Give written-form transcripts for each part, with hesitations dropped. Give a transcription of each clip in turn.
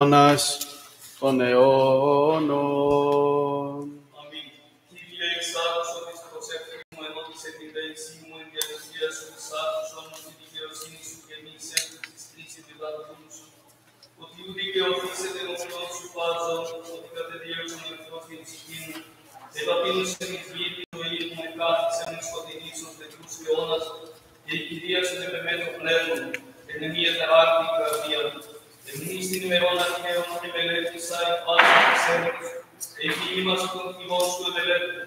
αιώνας των αιώνων. Αμήν. Κύριε, εξάκουσα της προσευχής μου, ενώπισε την δέησή μου, εν διαδοχεία σου, εξάκουσα όμως τη δικαιοσύνη σου και μη εισέλθει της κρίσης διδακτούν σου. Ότι ου δικαιωθήσετε ενώπιον σου πάζον, ότι κατεδίωξαν εχθρός την ψυχή μου. Επαπείνωσε την γη τη ζωή μου, εκάθισε με σκοτεινής ως τετρούς αιώνας, και η Κυρία σου με μέτρο πνεύμα μου, εν μία τεράκτη καρδία μου. Εμείς την ημερών αρχαίων και μελέτησα η φάση της έρευνας, εκεί είμαστε τον θυμό σου ευελέτου.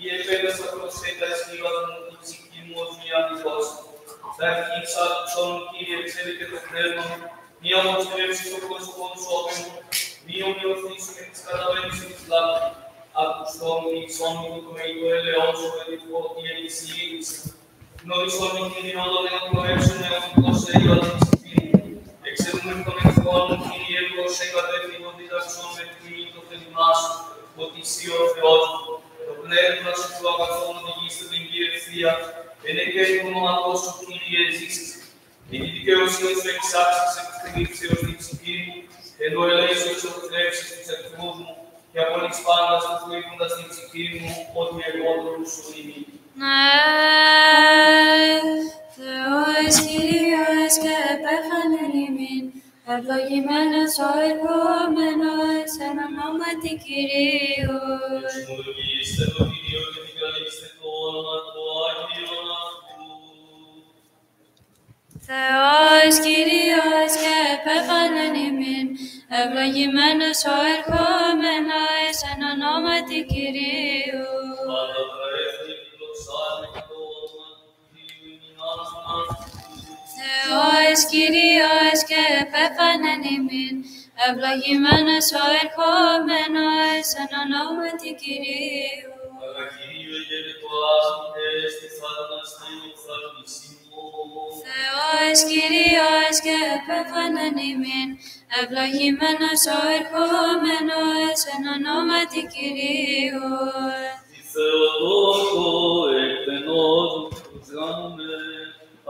Ή επέλεσα προσθέτα εσχύβας μου, η ψυχή μου ως μία αντιδόση. Τα αρχής άκουσον, Κύριε, εξέλικε το πνεύμα μου, μη αποστρέψει το πρόσωπο σου όπεν μου, μη ομοιωθήσου με τις καταβαίνεις της λάθη. Ακουστόν η σώμη του με το ελαιόν σου εδικό η ελισιήνηση. Γνωριστόν η Κύριε όλων εγκορεύσουν εαυτός έλειωα την ψυχή μου. Εξαιρούμε τον εχθρόν, Κύριε, προς εγκατεύθυνον διδαξόν με τιμή το θέλημά σου, ότι εσύ ο Θεός μου. Το πνεύμα σου του αγαθόν οδηγήστε την Κύριε ευθεία, εν εκέχει μοναχός σου, Κύριε, ζήσεις. Η δικαιοσύνη σου εξάξεις εκ κρύψεως την ψυχή μου, εν το ελέησο εξορθρέψεις τους εχθρούς μου, και απολύς πάντας που φλήποντας την ψυχή μου, ότι εγώ το σου είναι. Ναι, Θεός Κύριος και επέφανεν ημίν, ευλογημένος ο ερχόμενος εν ονόματι Κυρίου. Εξομολογήστε το Κύριο και επικαλείστε το όνομα του Άγιον αυτού. Θεός Κύριος και επέφανεν ημίν, ευλογημένος ο ερχόμενος εν ονόματι Κυρίου. Πάντα τα έθνη δοξάνε το όνομα του Κυρίου ημίν αυτού. Θεός Κύριος και επέφανεν ημίν, ευλογημένος ο ερχόμενος εν ονόματι Κυρίου. Αγαγγείλιο γενετοάσμητες τη θαυμαστή οφθαλμισίμου. Θεός Κύριος και επέφανεν ημίν, ευλογημένος ο ερχόμενος εν ονόματι Κυρίου. Τη Θεοτόκο εκτενώς προσγάνουμε,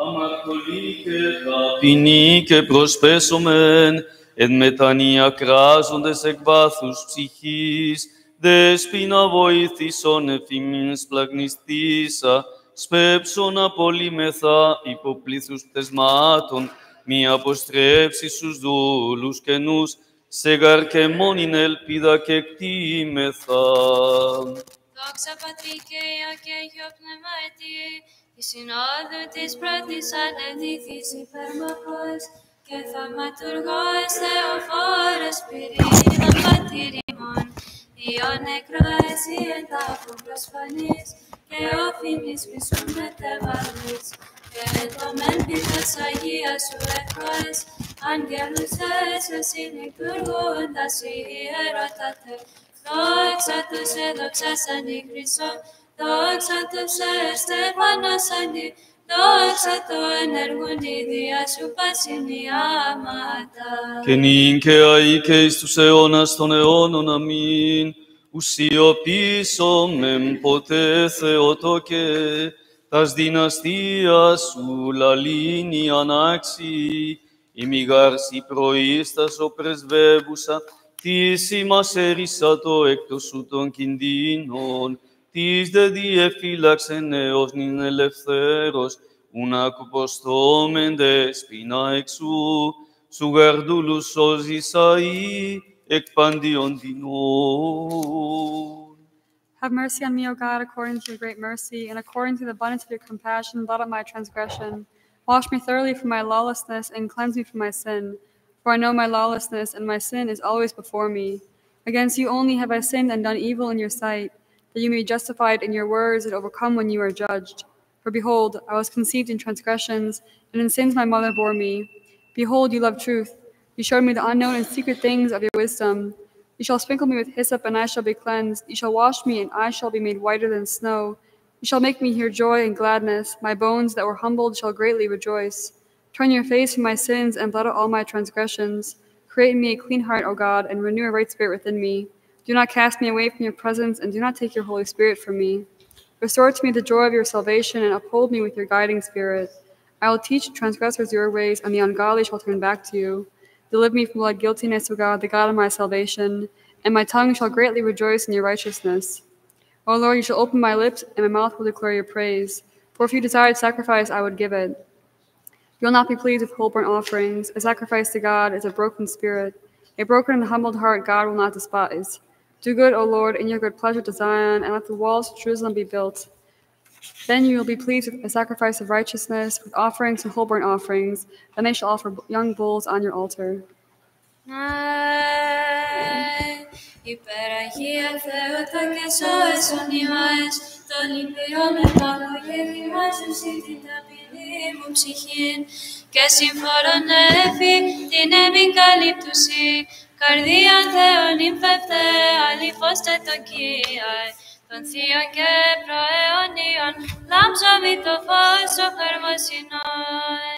αμαρτωλοί και ταπεινοί και προσπέσομεν, εν μετανία κράζοντες εκ βάθους ψυχής, δέσποινα βοήθησον εφημίν σπλαγνιστήσα, σπέψον απολύμεθα υποπλήθους πτεσμάτων, μη αποστρέψει στους δούλους καινούς, σε γαρ μόνην ελπίδα και κτήμεθα. Δόξα Πατρί και Υιό και Αγίο Πνευματί, η συνόδου της πρώτης ανεδίθης υπερμαχός και θαυματουργός Θεοφόρος πυρήνων πατήριμων, Υιόν νεκρό εσύ εν τάφου προσφανής και ο φήμης πισούν μετεβαλής, και το μεν πίθος Αγίας σου εχθρός, αγγέλους έσως λειτουργούντας ιερωτάτε. Δόξα τους εδοξάσαν οι Χριστόν, δόξα τους εστεφανώσαν οι, δόξα το ενεργούν η διά σου πασινιάματα. Και νυν και αεί και εις τους αιώνας των αιώνων, αμήν. Ουσιοπήσομεν ποτέ Θεοτόκε, τας δυναστείας σου λαλήνη ανάξι, ημιγάρσι προείστας ο πρεσβεύουσα, της ημάς ερίσατο εκτός σου των κινδύνων, της δε διεφύλαξεν έως νυν ελευθέρος, ούνα κουποστόμεν δέσποινα εξού, σου γαρδούλους σώζεις αεί, εκ παντίον δεινών. Have mercy on me, O God, according to your great mercy, and according to the abundance of your compassion, blot out my transgression. Wash me thoroughly from my lawlessness, and cleanse me from my sin. For I know my lawlessness, and my sin is always before me. Against you only have I sinned and done evil in your sight, that you may be justified in your words and overcome when you are judged. For behold, I was conceived in transgressions, and in sins my mother bore me. Behold, you love truth. You showed me the unknown and secret things of your wisdom. You shall sprinkle me with hyssop, and I shall be cleansed. You shall wash me, and I shall be made whiter than snow. You shall make me hear joy and gladness. My bones that were humbled shall greatly rejoice. Turn your face from my sins, and blot out all my transgressions. Create in me a clean heart, O God, and renew a right spirit within me. Do not cast me away from your presence, and do not take your Holy Spirit from me. Restore to me the joy of your salvation, and uphold me with your guiding spirit. I will teach transgressors your ways, and the ungodly shall turn back to you. Deliver me from blood guiltiness, O God, the God of my salvation, and my tongue shall greatly rejoice in your righteousness. O Lord, you shall open my lips, and my mouth will declare your praise. For if you desired sacrifice, I would give it. You will not be pleased with whole burnt offerings. A sacrifice to God is a broken spirit. A broken and humbled heart God will not despise. Do good, O Lord, in your good pleasure to Zion, and let the walls of Jerusalem be built. Then you will be pleased with a sacrifice of righteousness, with offerings and whole burnt offerings. Then they shall offer young bulls on your altar. Υπεραγία Θεότο και σώσον ημάς, των λυπηρών επαγωγεύημάσουσι την ταπεινή μου ψυχήν, και συμφορωνεύει την έμην καλύπτουσι, καρδίαν Θεόν υμφεύτε, αληθώστε το Κύριε, των θείων και προαιωνίων, λάμψωμη το φως των χαρμοσυνών.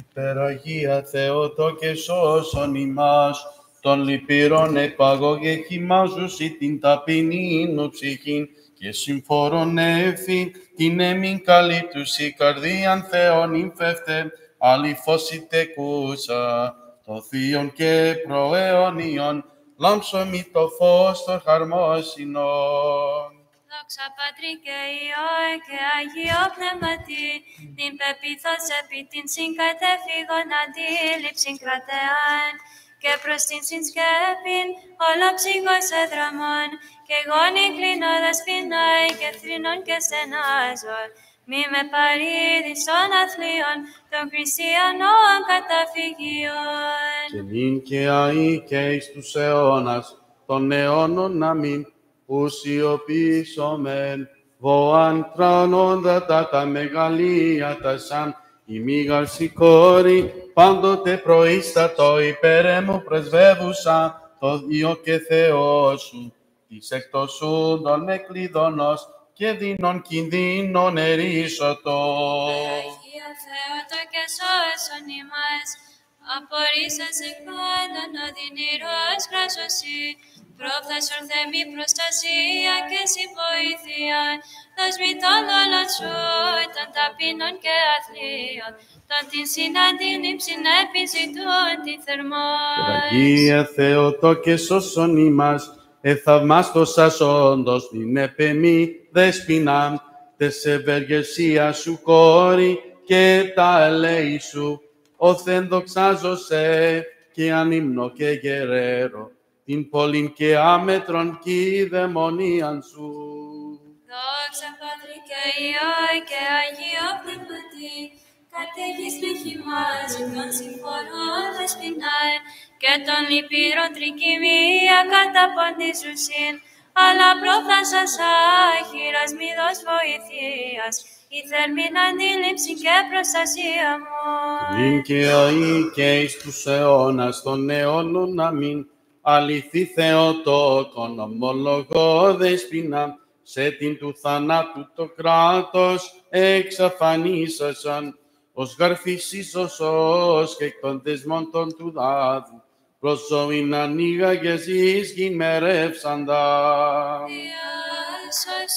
Υπεραγία Θεότο και σώσον ημάς, των λυπηρών επαγωγεχημάζουσι την ταπεινήν ψυχήν, και συμφορωνεύει την έμην καλύπτουσι, καρδίαν Θεόν υμφεύτε, αληθώς τεκούσα, το θείον και προαιωνίων, λάμψωμη το φως των χαρμόσυνων. Δόξα Πατρί και Υιό και Αγίο Πνεύματι, την πεπίθος επί την συγκατεφύγων αντίληψην κρατεάν, και προς την συνσκέπην ολοψυχώς εδραμών, και γόνοι κλείνοντας πεινάει και θρηνών και στενάζων. Μη με παρήδεις των αθλίων, των χριστιανών καταφυγίων. Και νυν και αεί και εις τους αιώνας, των αιώνων αμήν, ουσιοποιήσομεν, βοάν τρανόντα τα μεγαλεία τα σαν, η μήγαρση κόρη, πάντοτε προείστατο υπέρεμου πρεσβεύουσα, το Υιό και Θεό σου, της εκτοσούντων με κλειδονός και δίνων κινδύνων ερίσωτο. Αγία Θεότο και σώσον ημάς, απορρίσας εκ πάντων οδυνηρός κράσωσι, πρόφθασον Θεμή προστασία και συβοήθεια, δώσμη των όλων σου, των ταπεινών και αθλίων, των την συναντήληψην επιζητούν τη θερμός. Αγία Θεότο και σώσον ημάς, εθαυμάστος όντως την επεμή δέσποιναν, τες ευεργεσία σου κόρη και τα ελέη σου, όθεν δοξάζωσε και ανύμνο και γερέρο, την πόλην και άμετρον κηδαιμονίαν σου. Δόξα Πατρί και Υιό και Αγίο Πνεύματι, κατέχεις τρεχημάζει των συμφωνών δεσποινάε, και των λυπήρων τρικυμία καταποντίζουσιν, αλλά πρόφθασας άχυρας μηδός βοηθείας, η θερμήν αντίληψη και προστασία μου. Νυν και αεί και εις τους αιώνας των αιώνων αμήν, αληθή Θεοτόκον ομολογώ δεσποινα, σε την του θανάτου το κράτος εξαφανίσασαν, ως γαρφισίσωσος και εκ των δεσμών των του δάδου, προς ζωήν ανοίγαγες εις γην μερεύσαντα. Διάσωσον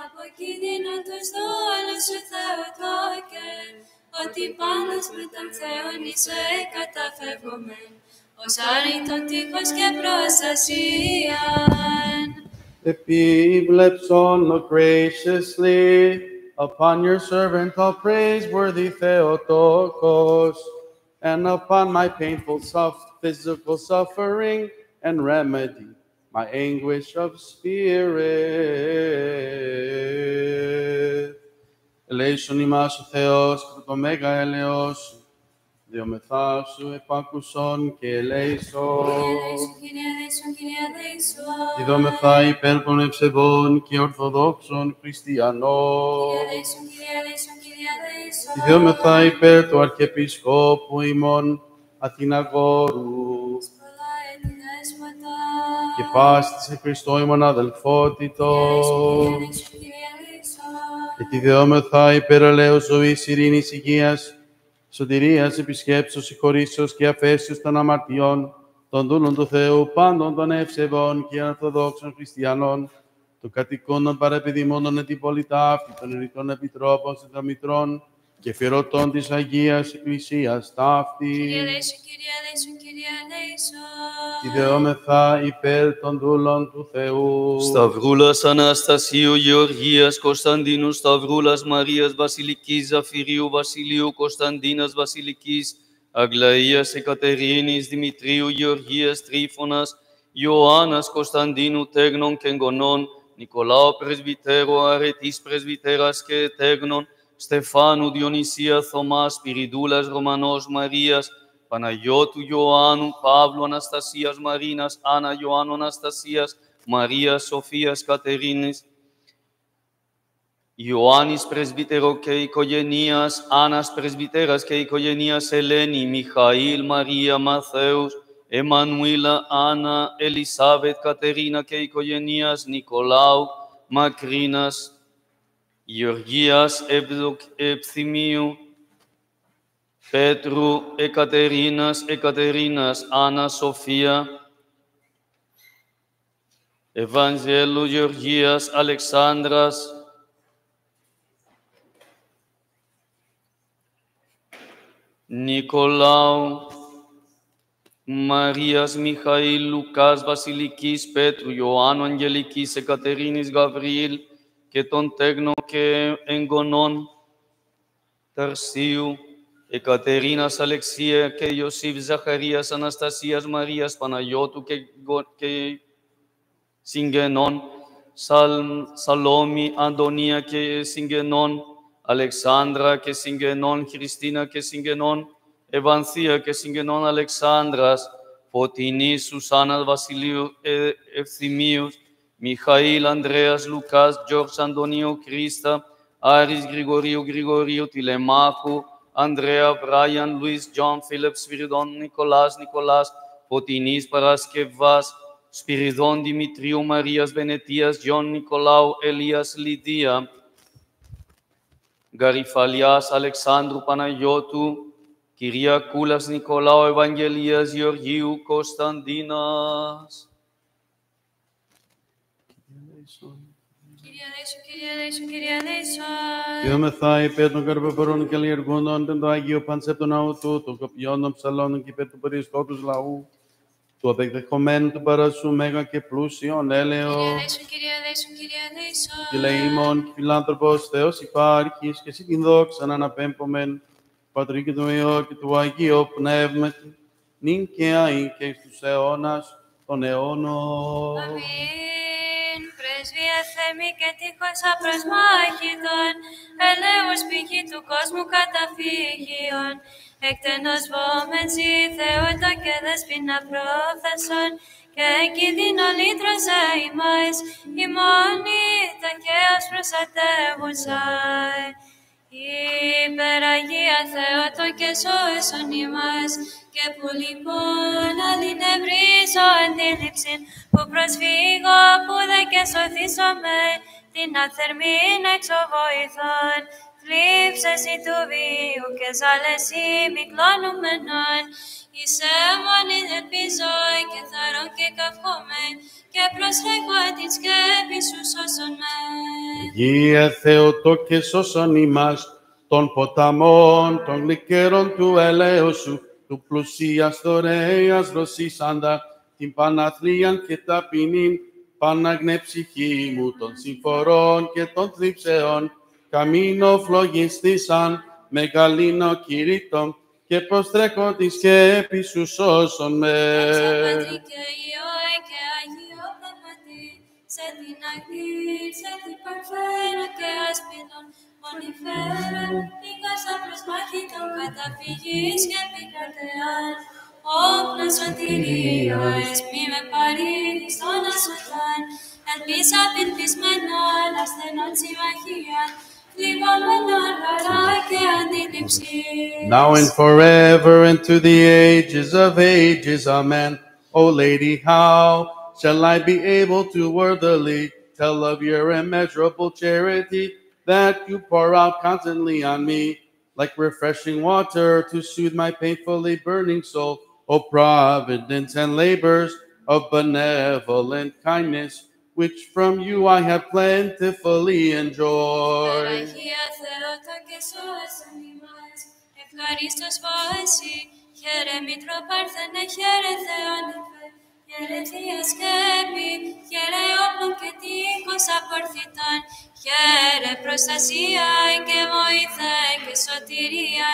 από κίνδυνο τους δόλους σου Θεοτόκε, ότι πάντως με τον Θεόν είσαι καταφεύγομεν, ως άρρητον τείχος και προστασίαν. Επίβλεψον graciously upon your servant, all praiseworthy Theotokos, and upon my painful physical suffering, and remedy my anguish of spirit. Ελέησον ημάς ο Θεός κατά το μέγα έλεος σου, διομεθά σου επάκουσον και ελέησον. Ιδόμεθα υπέρ των ευσεβών και ορθοδόξων χριστιανών. Ιδόμεθα υπέρ του Αρχιεπισκόπου ημών Αθηναγόρου και πάσης σε Χριστό ημών αδελφότητος. Ιδόμεθα υπέρ ελέους ζωής, ειρήνης, υγείας, σωτηρίας, επισκέψεως, συγχωρήσεως και αφέσεως των αμαρτιών, των δούλων του Θεού, πάντων των ευσεβών και ορθοδόξων χριστιανών, των κατοικών των παρεπιδημών, των ετυπολιτάφτων, των ερητών επιτρόπων, των μητρών, και φυρωτών της Αγίας Εκκλησίας ταύτη, Κύριε ελέησον, Κύριε ελέησον, Κύριε ελέησον. ιδεόμεθα υπέρ των δούλων του Θεού. Σταυρούλας Αναστασίου Γεωργίας Κωνσταντίνου, Σταυρούλας Μαρίας Βασιλικής Ζαφυρίου Βασιλείου Κωνσταντίνας Βασιλικής, Αγλαΐας Εκατερίνης Δημητρίου Γεωργίας Τρίφωνας, Ιωάννας Κωνσταντίνου τέγνων και εγγονών, Νικολάου Πρεσβυτέρου Αρετής Πρεσβυτέρας και τέγνων, Στεφάνου Διονυσία Θωμά, Σπυριδούλας Ρωμανός Μαρίας, Παναγιώτου Ιωάννου, Παύλου Αναστασίας Μαρίνας, Άννα Ιωάννου Αναστασίας, Μαρίας Σοφίας Κατερίνης, Ιωάννης Πρεσβύτερο και οικογενείας, Άννας Πρεσβυτέρας και οικογενείας Ελένη, Μιχαήλ, Μαρία, Μαθαίους, Εμμανουήλα, Άννα, Ελισάβετ, Κατερίνα και οικογενείας Νικολάου, Μακρίνας, Γεωργίας Ευθυμίου, Πέτρου, Εκατερίνας, Άννα, Σοφία, Ευαγγέλου Γεωργίας, Αλεξάνδρας, Νικολάου, Μαρίας, Μιχαήλ, Λουκάς, Βασιλικής, Πέτρου, Ιωάννου, Αγγελικής, Εκατερίνης, Γαβριήλ και των τέγνων και εγγονών Ταρσίου, Εκατερίνας, Αλεξία και Ιωσήφ, Ζαχαρίας, Αναστασίας, Μαρίας, Παναγιώτου και συγγενών, Σαλόμη, Αντωνία και συγγενών, Αλεξάνδρα και συγγενών, Χριστίνα και συγγενών, Ευανθία και συγγενών Αλεξάνδρας, Φωτεινής, Σουσάνας, Βασιλείου Ευθυμίους, Μιχαήλ, Ανδρέας, Λουκάς, Γιώργος, Αντωνίου, Κρίστα, Άρης, Γρηγορίου, Τηλεμάχου, Ανδρέα, Βράιαν, Λουίς, Τζον, Φίλιπ, Σπυριδών, Νικολάς, Φωτεινής, Παρασκευάς, Σπυριδών, Δημητρίου, Μαρίας, Βενετίας, Γιον, Νικολάου, Ελίας, Λιδία, Γαριφαλιάς, Αλεξάνδρου, Παναγιώτου, Κυριακούλας, Νικολάου, Ευαγγελίας, Γεωργίου, Κωνσταντίνας. Κύριε ελέησον, Κύριε ελέησον, Κύριε ελέησον. Ιδεόμεθα υπέρ των καρπεπορών και αλλιεργούντων, το Άγιο Πανσέπτο Ναού του, των κοπιών των ψαλών και υπέρ του περισσότερου λαού, του απεκδεχομένου του παρασού μέγα και πλούσιον έλεο. Κύριε ελέησον, Κύριε ελέησον, Κύριε ελέησον. Και λαίμων και φιλάνθρωπος Θεός υπάρχεις και εσύ την δόξα να αναπέμπομεν, Πατρί και του Υιό και του Αγίου Πνεύματι, νυν και αεί και εις τους αιώνας των αιώνων. Αμήν. Πρεσβεία Θεμή και τείχος απροσμάχητον, ελέους πηγή του κόσμου καταφύγιον, εκτενώς βόμενσι Θεότα και δεσποινα πρόθεσον, και κίνδυνο λύτρωσε ημάς, ημώνη τα και ως προστατεύουσα. Υπεραγία Θεότο και σώσον ημάς, και που λοιπόν αλληνευρίζω αντίληψην, που προσφύγω που δε και σωθήσομαι, την αθερμήν εξοβοηθών, θλίψεσι του βίου και ζάλεσι μη κλώνουμενον, εις έμονη ελπίζω και θαρώ και καυχόμαι, και προσφεύγω την σκέπη σου σώσον με. Αγίε Θεότο και σώσον ημάς των ποταμών, των γλυκέρων του ελέους σου, του πλουσίας δωρεάς δροσίσαντα, την παναθλίαν και ταπεινήν, παναγνέ ψυχή μου των συμφορών και των θλίψεων, καμίνο φλογιστήσαν, μεγαλύνο κηρύττων, και προστρέχω τη σκέπη σου σώσον με. Πατρί και Υιό και Αγίο Πνεύματι, σε την αγνή, σε την παρφέρα και άσπινον, μονιφέρον, λίγας απροσμάχητον καταφυγής και πικρατεάν, όπλα σωτηρίας, μη με παρήγεις τον ασωτάν, ελπίσα πυρπισμένον, ασθενών συμμαχίαν, λιγόμενον χαρά και αντίληψη. Now and forever and to the ages of ages, amen. O Lady, how shall I be able to worthily tell of your immeasurable charity that you pour out constantly on me, like refreshing water to soothe my painfully burning soul, O providence and labors of benevolent kindness, which from you I have plentifully enjoyed. Αγία Θεότο και σώσον ημάς, ευχαρίστως βάση, χαίρε Μήτρο Παρθένε, χαίρε Θεόνυφε, χαίρε Θεία Σκέπη, χαίρε όπλων και τείχος απορθητών, χαίρε προστασία και βοήθεια και σωτηρία,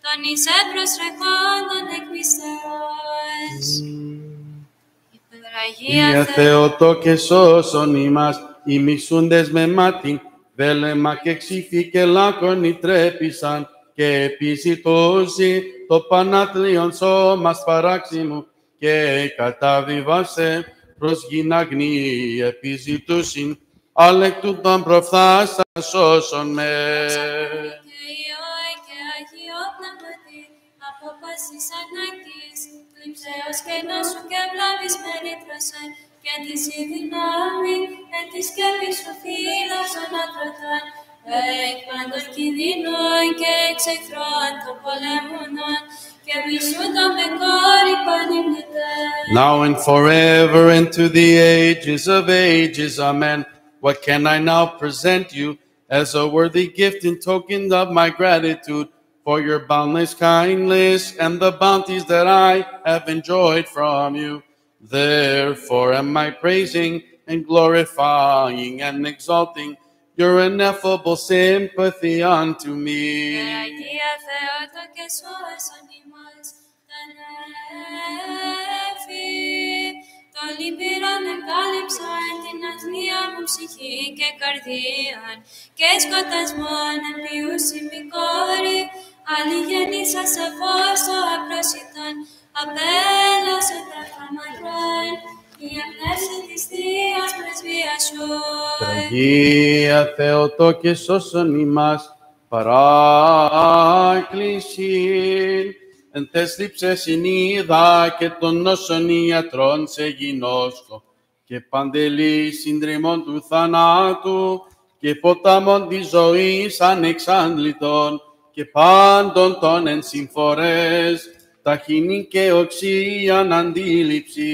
των είσαι προστρεχόντων εκπιστεώς. Αγία Θεοτό και σώσον ημάς, οι μισούντες με μάτι, βέλεμα και ξύφη και λάκωνοι τρέπησαν, και επιζητώσει το πανάτλιον σώμας παράξιμου, και καταβιβάσε προς γην αγνή επιζητούσιν, αλεκ τούτον προφθάσα σώσον με. Και Υιό και Αγίο Πνεύματι, από πάσης ανάγκης, κλειψέως και νόσου και βλάβης μερίτρωσεν, και της η δυνάμει, εν τη σκέπη σου φύλαξον ατρωτών, εκ πάντων κινδύνων και εξ εχθρών των πολεμούντων, και μισούντων με κόρη πανυμνητές. Now and forever and to the ages of ages, amen. What can I now present you as a worthy gift in token of my gratitude for your boundless kindness and the bounties that I have enjoyed from you? Therefore am I praising and glorifying and exalting your ineffable sympathy unto me. Αγία Θεότο και σώσον ημάς, τον έφη, των λυπηρών εγκάλυψαν την αθλία μου ψυχή και καρδίαν, και σκοτασμόν εμπιούσι μη κόρη, άλλη γεννήσα σε φως το απρόσιτον, απέλασε τα χαμαρών, η εμπνεύση της Θείας πρεσβείας σου. Αγία Θεοτό και σώσον ημάς, παράκλησιν, εν τες λήψες συνείδα και των νόσων ιατρών σε γινώσκω, και παντελή συντριμών του θανάτου, και ποτάμων της ζωής ανεξάντλητων, και πάντων των εν συμφορές, ταχυνή και οξίαν αντίληψη.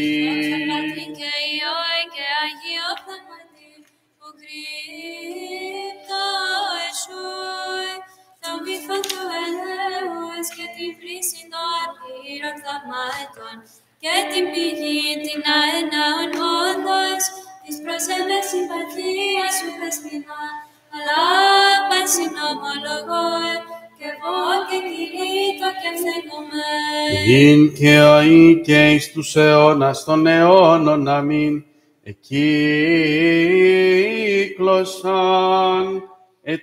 Πατρί και Υιό και Αγίο Πνεύματι, που κρύπτω εσούι, τον βήθο του ελέους και την φρύση των απείρων θαυμάτων, και την πηγή την αέναων όντως, της προσέμες συμπαθίας σου πεσπινά, αλλά παν συνομολογώ, και εγώ και κηρύττω και φθέγομαι. Ειν και αεί και εις τους αιώνας των αιώνων, αμήν. Εκύκλωσαν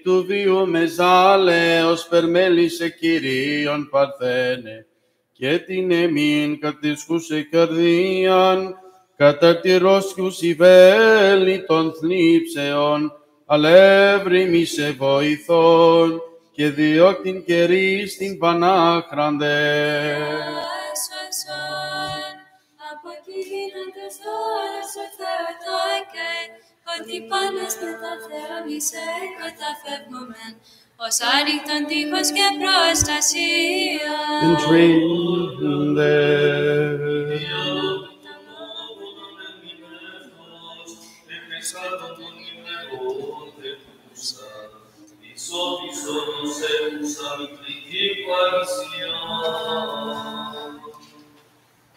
του βίου μεζάλεως περμέλησε Κυρίων Παρθένε, και την εμήν κατησκούσε καρδίαν, καταρτηρώσκους υβέλη των θλίψεων, αλεύρημη σε βοηθών, και διώκτην καιρή στην πανάχραντε. Άσωσον, από κινούντος δώρος ο Θεοτό και ότι πάνω στο το Θεό μισέ καταφεύγομεν, ως άρρηκτον τείχος και προστασία. Εντρίνδε.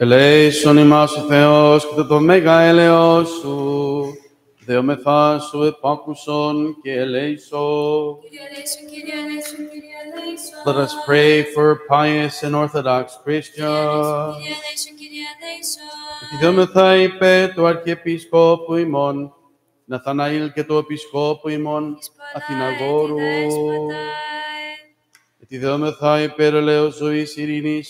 Ελέησον ημάς ο Θεός και το μέγα έλεος σου, δεόμεθά σου επάκουσον και ελέησον. Κύριε ελέησον, Κύριε ελέησον, Κύριε ελέησον. Let us pray for pious and orthodox Christians. Κύριε ελέησον, Κύριε ελέησον. Επιδόμεθα υπέρ του Αρχιεπισκόπου ημών, Ναθαναήλ και του Επισκόπου ημών, Αθηναγόρου. Επιδόμεθα υπέρ ελέος ζωής ειρήνης,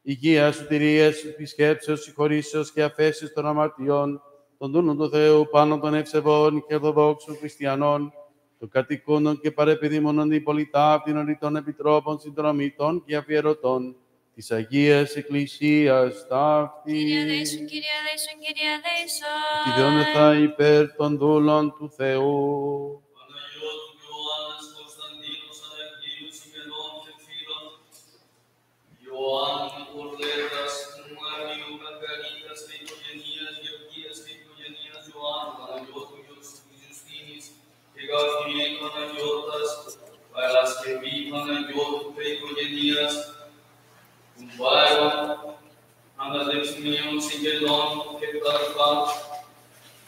υγείας, σωτηρίας, επισκέψεως, συγχωρήσεως και αφέσεως των αμαρτιών, των δούλων του Θεού πάνω των ευσεβών και ορθοδόξων χριστιανών, των κατοικούντων και παρεπιδήμων αντιπολιτάπτην ορειτών επιτρόπων, συνδρομητών και αφιερωτών της Αγίας Εκκλησίας ταύτη. Κύριε ελέησον, Κύριε ελέησον, Κύριε ελέησον. Επιδόμεθα υπέρ των δούλων του Θεού. Ιωάννη Κορδέτας, Μαρίου Κακαρίτας και οικογενείας, Γεωργίας και οικογενείας Ιωάννου, Παναγιώτου Ιουστίνης και Γαβριήλ Παναγιώτας, Παρασκευή Παναγιώτου και οικογενείας, Σιμεών και Καρπά,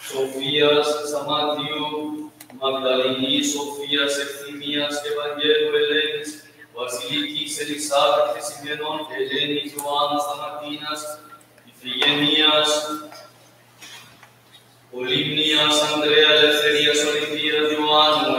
Σοφίας Σαμάτιου, Μαγδαληνής, Σοφίας Ευθυμίας και Ευαγγέλου Ελένης, Βασιλικής Ελισάβετ και Σιμεών και Ελένης Ιωάννας Σταματίνας, Ιφηγενίας, Ολύμνιας, Ανδρέα, Ελευθερίας, Ολυμπίας, Ιωάννου,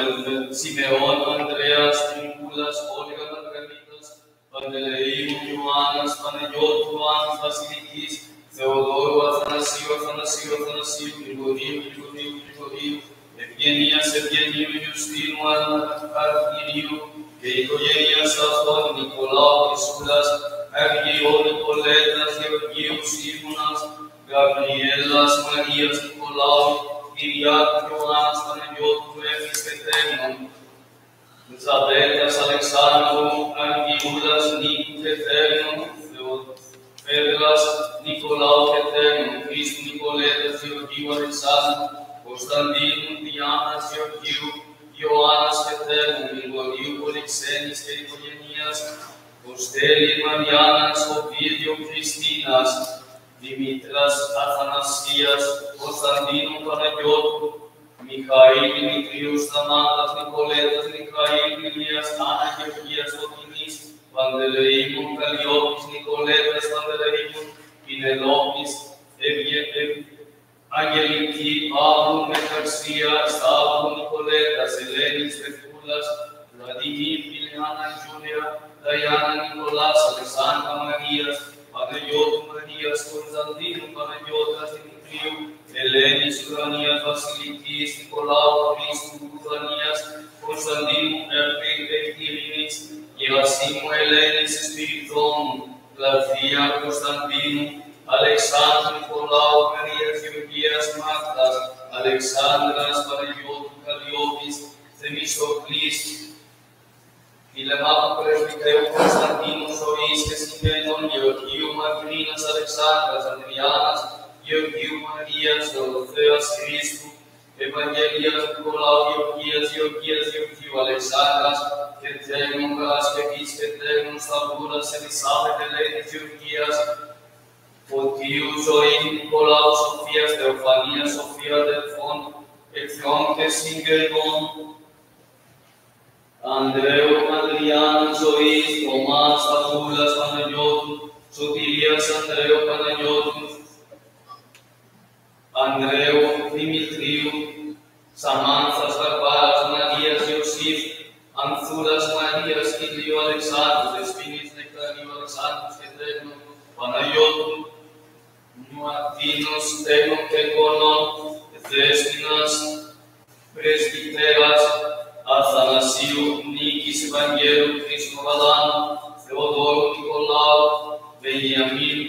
Σιμεών, Ανδρέας, Τυμπούλας, Όλγα, Μαργαρίτας, Παντελεήμου, Ιωάννας, Παναγιώτου, Ιωάννης, Βασιλικής, Θεοδόρου, Αθανασίου, Αθανασίου, Αθανασίου, Γρηγορίου, Γρηγορίου, Γρηγορίου, Ευγενίας, Ευγενίου, Ιουστίνου, Αρχηρίου, και οικογένειας αυτών, Νικολάου, Ισούλας, Αυγιό, Νικολέτας, Γεωργίου, Σίμωνας, Γαβριέλας, Μαρίας, Νικολάου, Κυριάκου, Ιωάννης, Παναγιώτου, Εύης και Θέμων, Ζαβέτας, Αλεξάνδρου, Αργιούλας, Νίκου και Θέμων, Θεοφέδρας, Νικολάου και Θέμων, Χρήστου, Νικολέτας, Γεωργίου, Αλεξάνδρου, Κωνσταντίνου, Διάννας, Γεωργίου, Ιωάννας και Θέμων, Γρηγορίου, Πολυξένης και οικογένειας, Κωστέλη, Μαριάννας, Οβίδιο, Χριστίνας, Δημήτρας, Αθανασίας, Κωνσταντίνου, Παναγιώτου, Μιχαήλ, Δημητρίου, Σταμάτας, Νικολέτας, Μιχαήλ, Ηλίας, Άννα, Γεωργίας, Φωτεινής, Παντελεήμου, Καλλιόπης, Νικολέτας, Παντελεήμου, Πινελόπης, Αγγελική, Παύλου, Μεταξία, Σταύρου, Νικολέτας, Ελένης, Πετρούλας, Βλαντιμίρ, Φιλιάνα, Γιούλια, Δαϊάννα, Νικολάς, Αλεξάνδρα, Μαρίας, Παναγιώτου, Μαρίας, Κωνσταντίνου, Παναγιώτας, Δημητρίου, Ελένης, Ουρανίας, Βασιλικής, Νικολάου, Χρήστου, Ουρανίας, Κωνσταντίνου, Ευθυμίνης, Γερασίμου, Ελένης, Σπυριδώνου, Κλαδία, Κωνσταντίνου, Αλεξάνδρου, Νικολάου, Μαρίας, Γεωργίας, Μάρτας, Αλεξάνδρας, Παναγιώτου, Καλλιόπης, Θεμιστοκλής, Φιλεμάκου, Πρεσβυτέου, Κωνσταντίνου, Ζωής και Σιμεών, Γεωργίου, Μαρτυρίνας, Αλεξάνδρας, Ανδριάννας, Γεωργίου, Μαρίας, Δωροθέας, Χρήστου, Ευαγγελίας, Νικολάου, Γεωργίας, Γεωργίου, Αλεξάνδρας, και Θέμων, Παρασκευής και Θέμων, Σταυρούρας, Ελισάβετ, Ελένης, Γεωργίας, Φωτίου, Ζωή, Νικολάου, Σοφίας, Θεοφανίας, Σοφία, Δελφών, Εχθρών και Συγγενών, Ανδρέου, Ανδριάννου, Ζωής, Θωμάς, Σταυρούλας, Παναγιώτου, Σωτηρίας, Ανδρέου, Παναγιώτου, Ανδρέου, Δημητρίου, Σαμάνθας, Βαρβάρας, Μαρίας, Ιωσήφ, Ανθούρας, Μαρίας, Ηλίου, Αλεξάνδρου, Δεσποινής, Νεκταρίου, Αλεξάνδρου και Θέμων, Παναγιώτου, Μαρτίνος, Θέμων και Γονών, Δέσποινας, Πρεσβυτέρας, Αθανασίου, Νίκης, Ευαγγέλου, Χριστοβαλάνου, Θεοδόρου, Νικολάου, Βενιαμίν,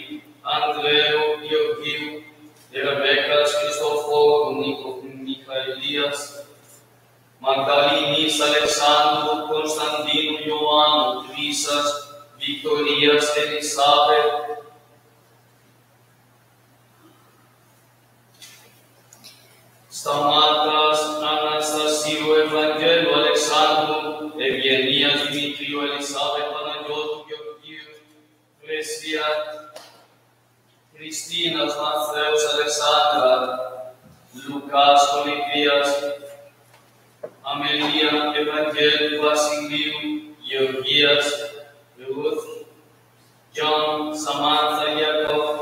Ανδρέου, Γεωργίου, Ρεβέκας, Χριστοφόρου, Μιχαηλίας, Μαγδαληνής, Αλεξάνδρου, Κωνσταντίνου, Ιωάννου, Κρίσας, Βικτωρίας, Ελισάβετ, Σταμάτας, Αναστασίου, Ευαγγέλου, Αλεξάνδρου, Ευγενίας, Δημητρίου, Ελισάβετ, Παναγιώτου, Γεωργίου, Φρέσβια, Χριστίνας, Μαθαίος, Αλεξάνδρα, Λουκάς, Ολυβίας, Αμελία, Ευαγγέλου, Βασιλείου, Γεωργίας, Ρουθ, Τζον, Σαμάνθα, Ιακώβ,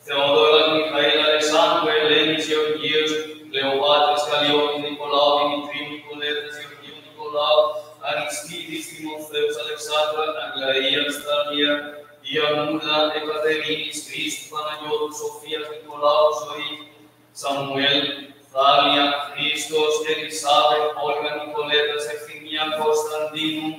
Θεοδόρα, Μιχαήλ, Αλεξάνδρου, Ελένης, Γεωργίος, Κλεοπάτρης, Καλλιόπης, Νικολάου, Δημητρίου, Νικολέτας, Γεωργίου, Νικολάου, Αριστίδης, Τιμοθέους, Αλεξάνδρα, Αγλαία, Σταλία, Ιαννούδα, Εκατερίνης, Χρήστου, Παναγιώτου, Σοφίας, Νικολάου, Ζωή, Σαμουέλ, Θάλια, Χρήστος, Ελισάβετ, Όλγα, Νικολέτας, Ευθυμία, Κωνσταντίνου,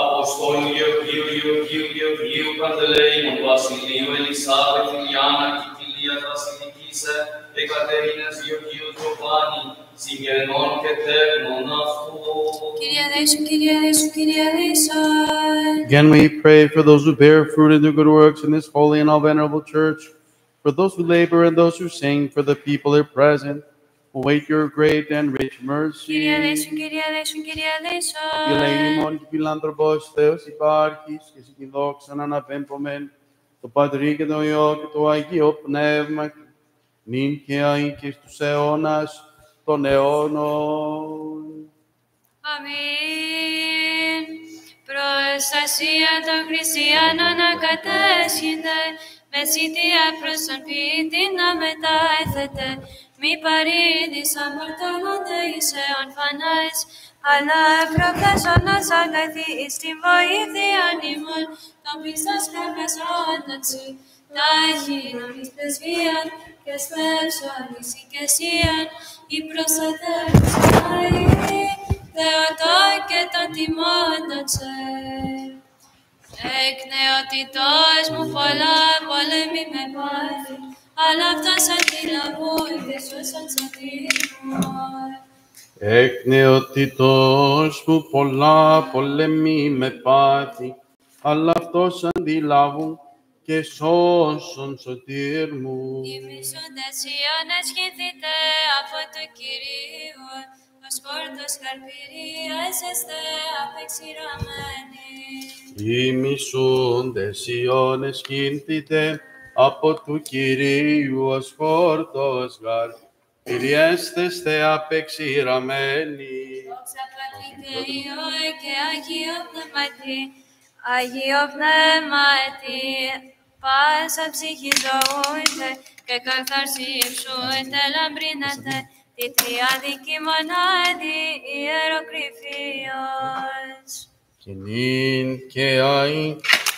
Αποστόλου, Γεωργίου, Παντελεήμων, Βασιλείου, Ελισάβετ, Ηλιάνα, Κικιλίας, Βασιλικής, Εκατερίνας, Γεωργίου, Τζοβάνι, Συγγενών και Θέμων αυτού. Kyrie eleison, Kyrie eleison, Kyrie eleison. Again, we pray for those who bear fruit and do good works in this holy and all venerable church, for those who labor and those who sing, for the people here present, who wait your great and rich mercy. Kyrie eleison, Kyrie eleison, Kyrie eleison. Η ελεήμων και φιλάνθρωπος Θεός υπάρχεις και εσύ την δόξα να αναπέμπομεν, το Πατρί και το Υιό και το Αγίο Πνεύμα, νυν και αεί και στους αιώνας των αιώνων. Αμήν. Προστασία των χριστιανών ακατέσχυνται, με ζητία προς τον ποιητή να μετάεθετε. Μη παρήδης αμαρτωλούνται εις αιώνφανας, αλλά προπλασσόνας αγαθή εις την βοήθειαν ημών, των πιστός προπλασσόντατσι, τάχυνον εις πρεσβείαν και σπεύσον εις οικεσίαν, η προστατεύσαι Θεοτό και των τιμώντων σε. Εκ νεότητός μου πολλά πολέμη με πάθη, αλλά αυτός αντιλαβού και σώσον σωτήρμον. Εκ νεότητός μου πολλά πολέμη με πάθη, αλλά αυτός αντιλάβου και σώσον σωτήρ μου. Ημισούντες Ιώνες χυθείτε από το Κυρίου, ως χόρτος καρπηρίας εστε απεξηραμένοι. Ημισούντες Ιώνες κινθείτε από του Κυρίου, ως χόρτος καρπηριέστεστε απεξηραμένοι. Δόξα Πατρί και Υιό και Αγίο Πνεύματι, Αγίο Πνεύματι, πάσα ψυχή ζωούνται και καθαρσή υψούνται λαμπρίνατε, τη τριάδικη μονάδη ιεροκρηφίας. Και νυν και αεί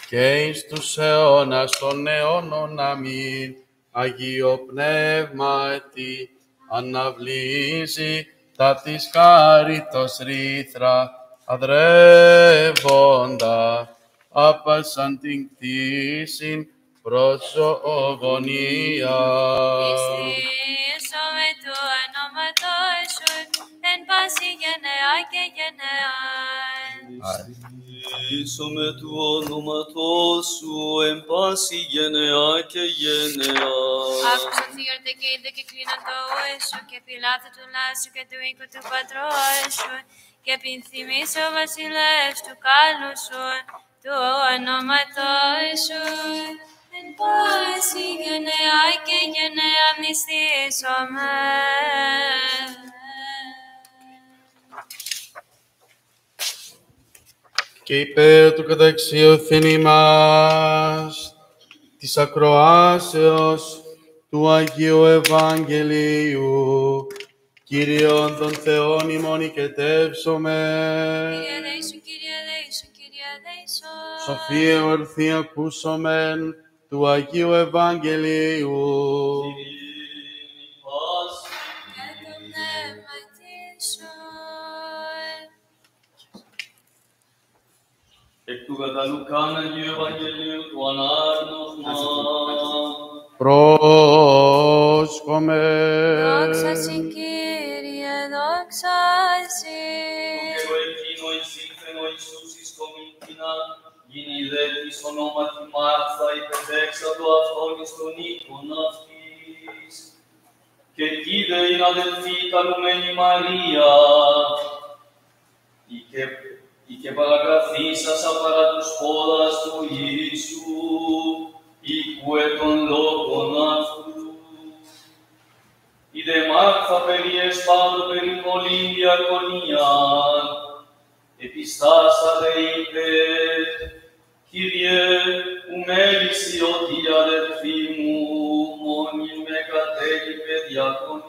και εις τους αιώνας των αιώνων. Αμήν. Αγίο Πνεύματι, αναβλύσει τα της χάριτος ρήθρα, αδρεύοντα άπασαν την κτήσιν προς ζωογονία. Πιστήσομαι του ονόματός σου, εν πάση γενεά και γενεάν. Πιστήσομαι του ονόματός σου, εν πάση γενεά και γενεά. Άκουσαν θύωρτε και είδε και κλείναν το όε σου και πιλάθου του λάσου και του οίκου του πατρός σου και πινθυμίσω ο βασιλεύς του κάλου σου, του ονόματός σου. Εν πάση γενεά και γενεά μνηστήσομαι. Και υπέρ του καταξιωθήν ημάς της ακροάσεως του Αγίου Ευαγγελίου, Κύριον των Θεών ημών οικετεύσομαι. Κύριε ελέησον, Κύριε ελέησον, Κύριε ελέησον. Σοφία ορθή ακούσομεν του Αγίου Ευαγγελίου. Και το πνεύμα σου. Εκ του κατά Λουκάν Αγίου Ευαγγελίου του ανάγνωσμα. Πρόσκομε. Δόξα σοι, Κύριε, δόξα σοι. Και εκείνο εισήλθεν ο Ιησούς εις το μήτινα, γίνει δε της ονόματι Μάρθα, υπεδέξατο αυτόν εις τον οίκον αυτής. Και εκεί δε είναι αδελφή καλουμένη Μαρία, η και παρακαθήσασα παρά τους πόδας του Ιησού, ήκουε των λόγων αυτού. Η δε Μάρθα περιεσπάντο περί πολλήν διακονίαν, επιστάσα δε είπε, Κύριε, ου μέλησι ότι η αδελφή μου μόνη με κατέλειπε διακονή.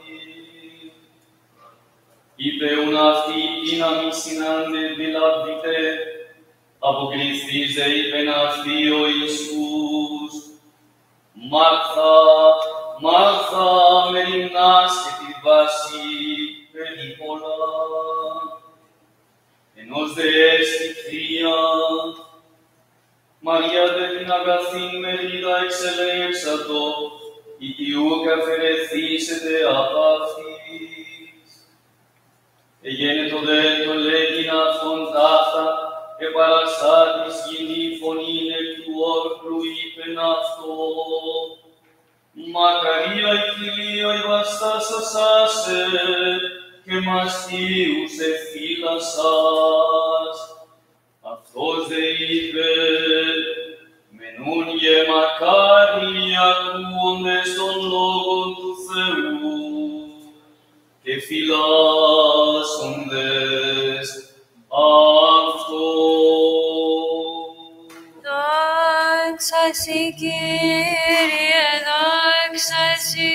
Είπε ουν αυτή ή να μη συναντηλαβείτε, αποκριθείς δε είπεν αυτή ο Ιησούς. Μάρθα, Μάρθα, μεριμνάς και τη βάση περίπολα. Ενός δε έστι θεία, Μαρία δε την αγαθήν μερίδα εξελέξατο, η Υιού καφερεθήσετε απ' αυτής. Εγένετο δε το λέγειν αυτόν ταύτα, και παραστάτης γυνή φωνήν εκ του όρκλου είπεν αυτό. Μακαρία η φιλία η βαστάσασάσε, και μαστίους εφύλασας. Αυτός δε είπε, μεν νουν γε μακάριοι ακούοντες των λόγων του Θεού και φυλάσσοντες αυτό. Δόξα σοι, Κύριε, δόξα σοι.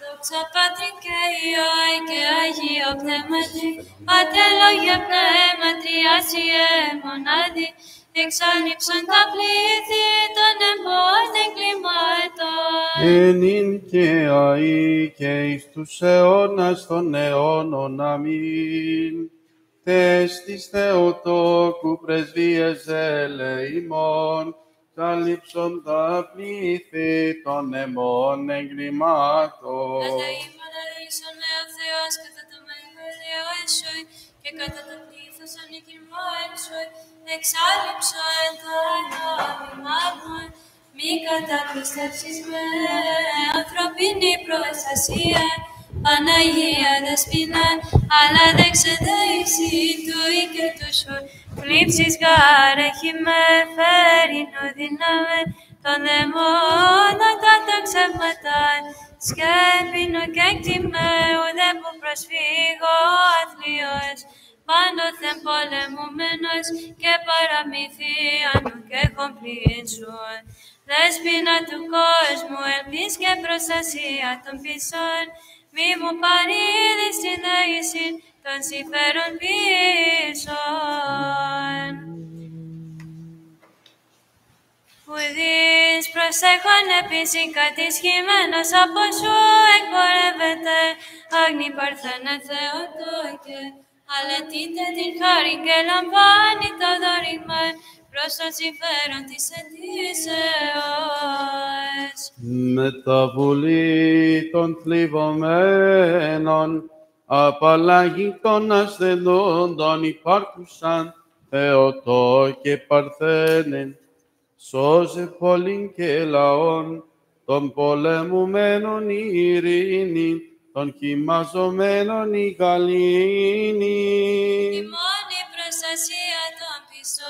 Δόξα Πατρί και Υιό και Αγίο Πνεύματι, ατέλογε πνεύματι, Ασιέ μονάδι, εξάλληψαν τα πλήθη των εμπών εγκλημάτων. Ενήν και αεί και εις τους αιώνας των αιώνων. Αμήν. Τες της Θεοτόκου πρεσβείες ελεημών, καλύψον τα πλήθη των εμπών εγκλημάτων. Ελεήμον ελεήσον με ο Θεός κατά το μεγαλείο εσούι και κατά το πλήθος των οικειρμών σου, εξάλληψον το ανώμημα μου. Μη καταπιστεύσεις με ανθρωπίνη προστασία, Παναγία Δεσποινα, αλλά δέξεται ύψη του οίκετου σου. Πλήψεις γάρ έχει με φέρεινο δυνάμεν, των δαιμόνων κατά ξεύματαν. Σκέπινο και εκτιμέ, ουδέ που προσφύγω αθλίος, πάντοθεν πολεμούμενος και παραμυθίανου και κομπλήσουν. Δέσποινα του κόσμου, ελπίς και προστασία των πισών, μη μου παρήδεις την δέηση των συμφέρον πίσων. Ουδείς προσέχον επίσης κατησχημένος από σου εκπορεύεται, άγνη παρθένε Θεοτόκε, αλετείτε την χάρη και λαμβάνει το δωρημα προς το συμφέρον της αιτήσεως. Μεταβουλή των θλιβωμένων, απαλλαγή των ασθενών των υπάρχουσαν, Θεοτόκε Παρθένε, σώσε πόλην και λαών, των πολεμουμένων η ειρήνη, των χυμαζωμένων η γαλήνη. Η μόνη προστασία των πιστών.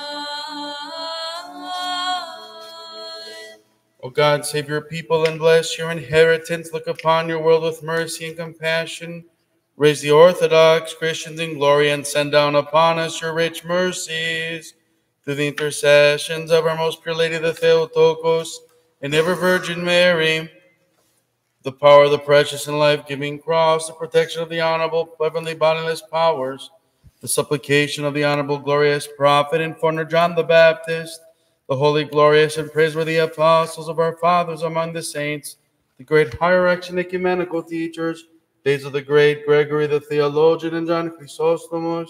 O God, save your people and bless your inheritance. Look upon your world with mercy and compassion. Raise the Orthodox Christians in glory and send down upon us your rich mercies. Through the intercessions of our most pure Lady, the Theotokos, and ever Virgin Mary, the power of the precious and life-giving cross, the protection of the honorable, heavenly, bodiless powers, the supplication of the honorable, glorious prophet and forerunner John the Baptist, the holy, glorious, and praiseworthy apostles of our fathers among the saints, the great hierarchs and ecumenical teachers, days of the great Gregory the theologian and John Chrysostomos,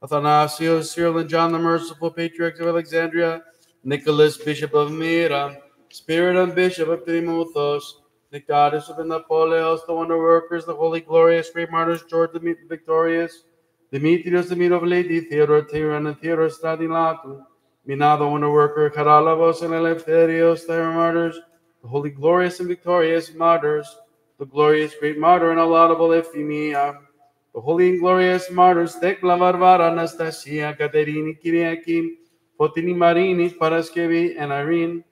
Athanasius, Cyril, and John the merciful, patriarchs of Alexandria, Nicholas, bishop of Myra, Spirit and bishop of Timothos, Nicodus of Napoleos, the wonder workers, the holy, glorious, great martyrs, George the victorious, Demetrius the meet of Lady, Theodore Tyran, and Theodore Stadilatu, Mina the wonder worker, Karalavos and Eleftherios, the martyrs, the holy, glorious, and victorious martyrs, the glorious, great martyr and laudable Euphemia, the holy and glorious martyrs, Thecla, Varvara, Anastasia, Katerini, Kyriakim, Fotini, Marini, Paraskevi, and Irene,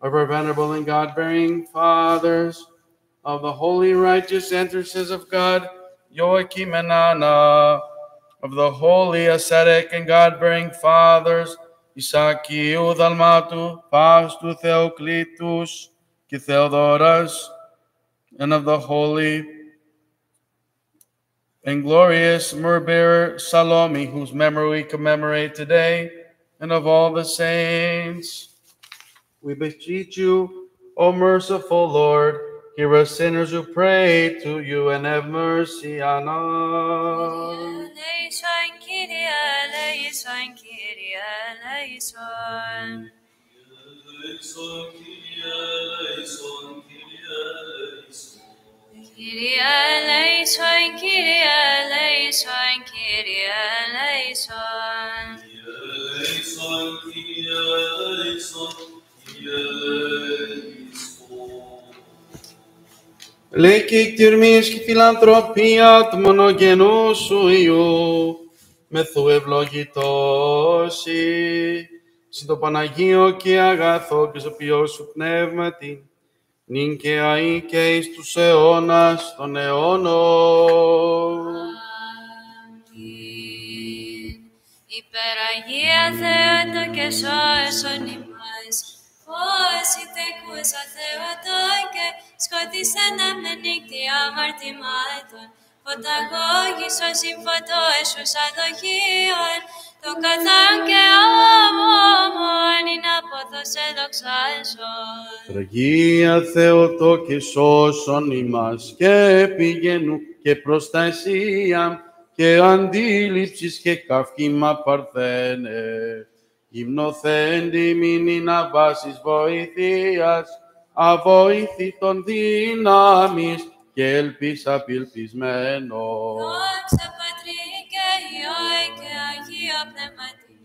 of our venerable and God-bearing fathers, of the holy, righteous entrances of God, Joachim and Anna, of the holy, ascetic, and God-bearing fathers, Isakiou, Dalmatu, Pastu, Theoclitus, Theodoras, and of the holy and glorious myrrh-bearer Salome, whose memory we commemorate today, and of all the saints. We beseech you, O merciful Lord, hear us sinners who pray to you, and have mercy on us. Eleison, Kyrie, eleison, Kyrie, eleison. Eleison, Kyrie, eleison, Kyrie, eleison. Kyrie eleison, Kyrie eleison, Kyrie eleison. Eleison, Kyrie, eleison, Kyrie, eleison. Λέει και η κτηρμής και φιλανθρωπία του μονογενού σου Υιού, μεθού ευλογητώσει, Συ το Παναγίο και αγαθό και στο ποιό σου πνεύματι, νυν και αεί και εις τους αιώνας των αιώνων. Υπεραγία Θεότο και σώσον ημάς, φως ητεκούσα Θεότο και σκοτίσεν αμενίκτη αμαρτημάτων, φωταγώγησον συμφωτό εσούς αδοχείων, το καθόν και όμον ειν απόθωσε δοξάσον. Υπεραγία Θεότο και σώσον ημάς και πηγαίνου και προστασία και αντίληψης και καύχημα παρθένε. Γυμνοθέντη μην να βάσεις βοηθείας, αβοήθητον δύναμης και ελπίς απελπισμένο. Δόξα Πατρί και Υιό και Αγίο Πνεύματι,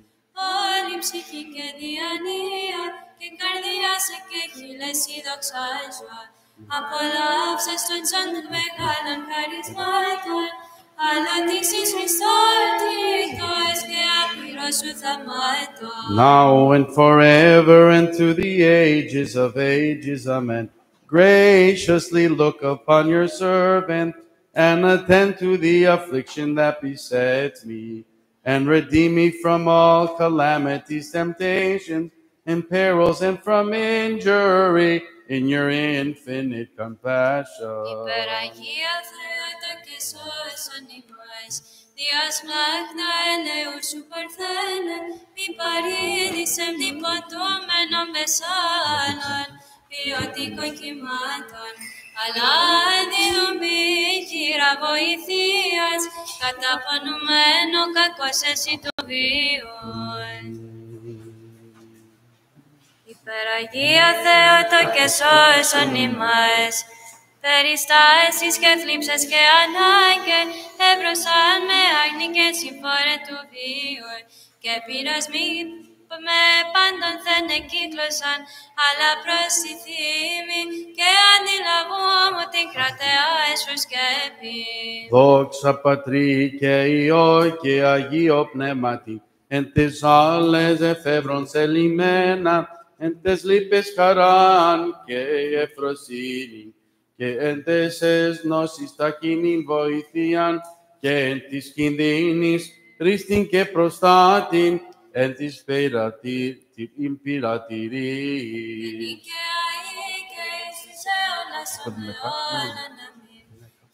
όλη ψυχή και διανία και καρδιά σε και χείλεση δοξάζω. Απολαύσας των τζον μεγάλων χαρισμάτων, αλλά της εις Χριστότητος και άπειρος σου θαυμάτων. Now and forever and to the ages of ages, amen. Graciously look upon your servant and attend to the affliction that besets me, and redeem me from all calamities, temptations, and perils, and from injury in your infinite compassion. Υπεραγία Θεότο και σώσον ημάς, Διός μάγνα ελεού σου παρθένε, μη παρήδησεν διποτούμενον μεσάλων, ποιοτικών κυμάτων, αλλά διδομή χείρα βοηθείας, καταπονουμένο κακός εσύ του βίον. Υπεραγία Θεότο και σώσον ημάς, περιστάσεις και θλίψες και ανάγκες, εύρωσαν με άγνη και συμφόρε του βίου, και πειρασμοί με πάντων δεν εκύκλωσαν, αλλά προς τη θύμη και αντιλαβού μου την κρατεά εσού σκέπη. Δόξα Πατρί και Υιό και Αγίο Πνεύματι, εν τες άλλες εφεύρων σελημένα, εν τες λύπες χαράν και ευφροσύνη, και εν τες εσνώσεις ταχύνην βοηθείαν, και εν της κινδύνης χρήστην και προστάτην, εν της πειρατηρής.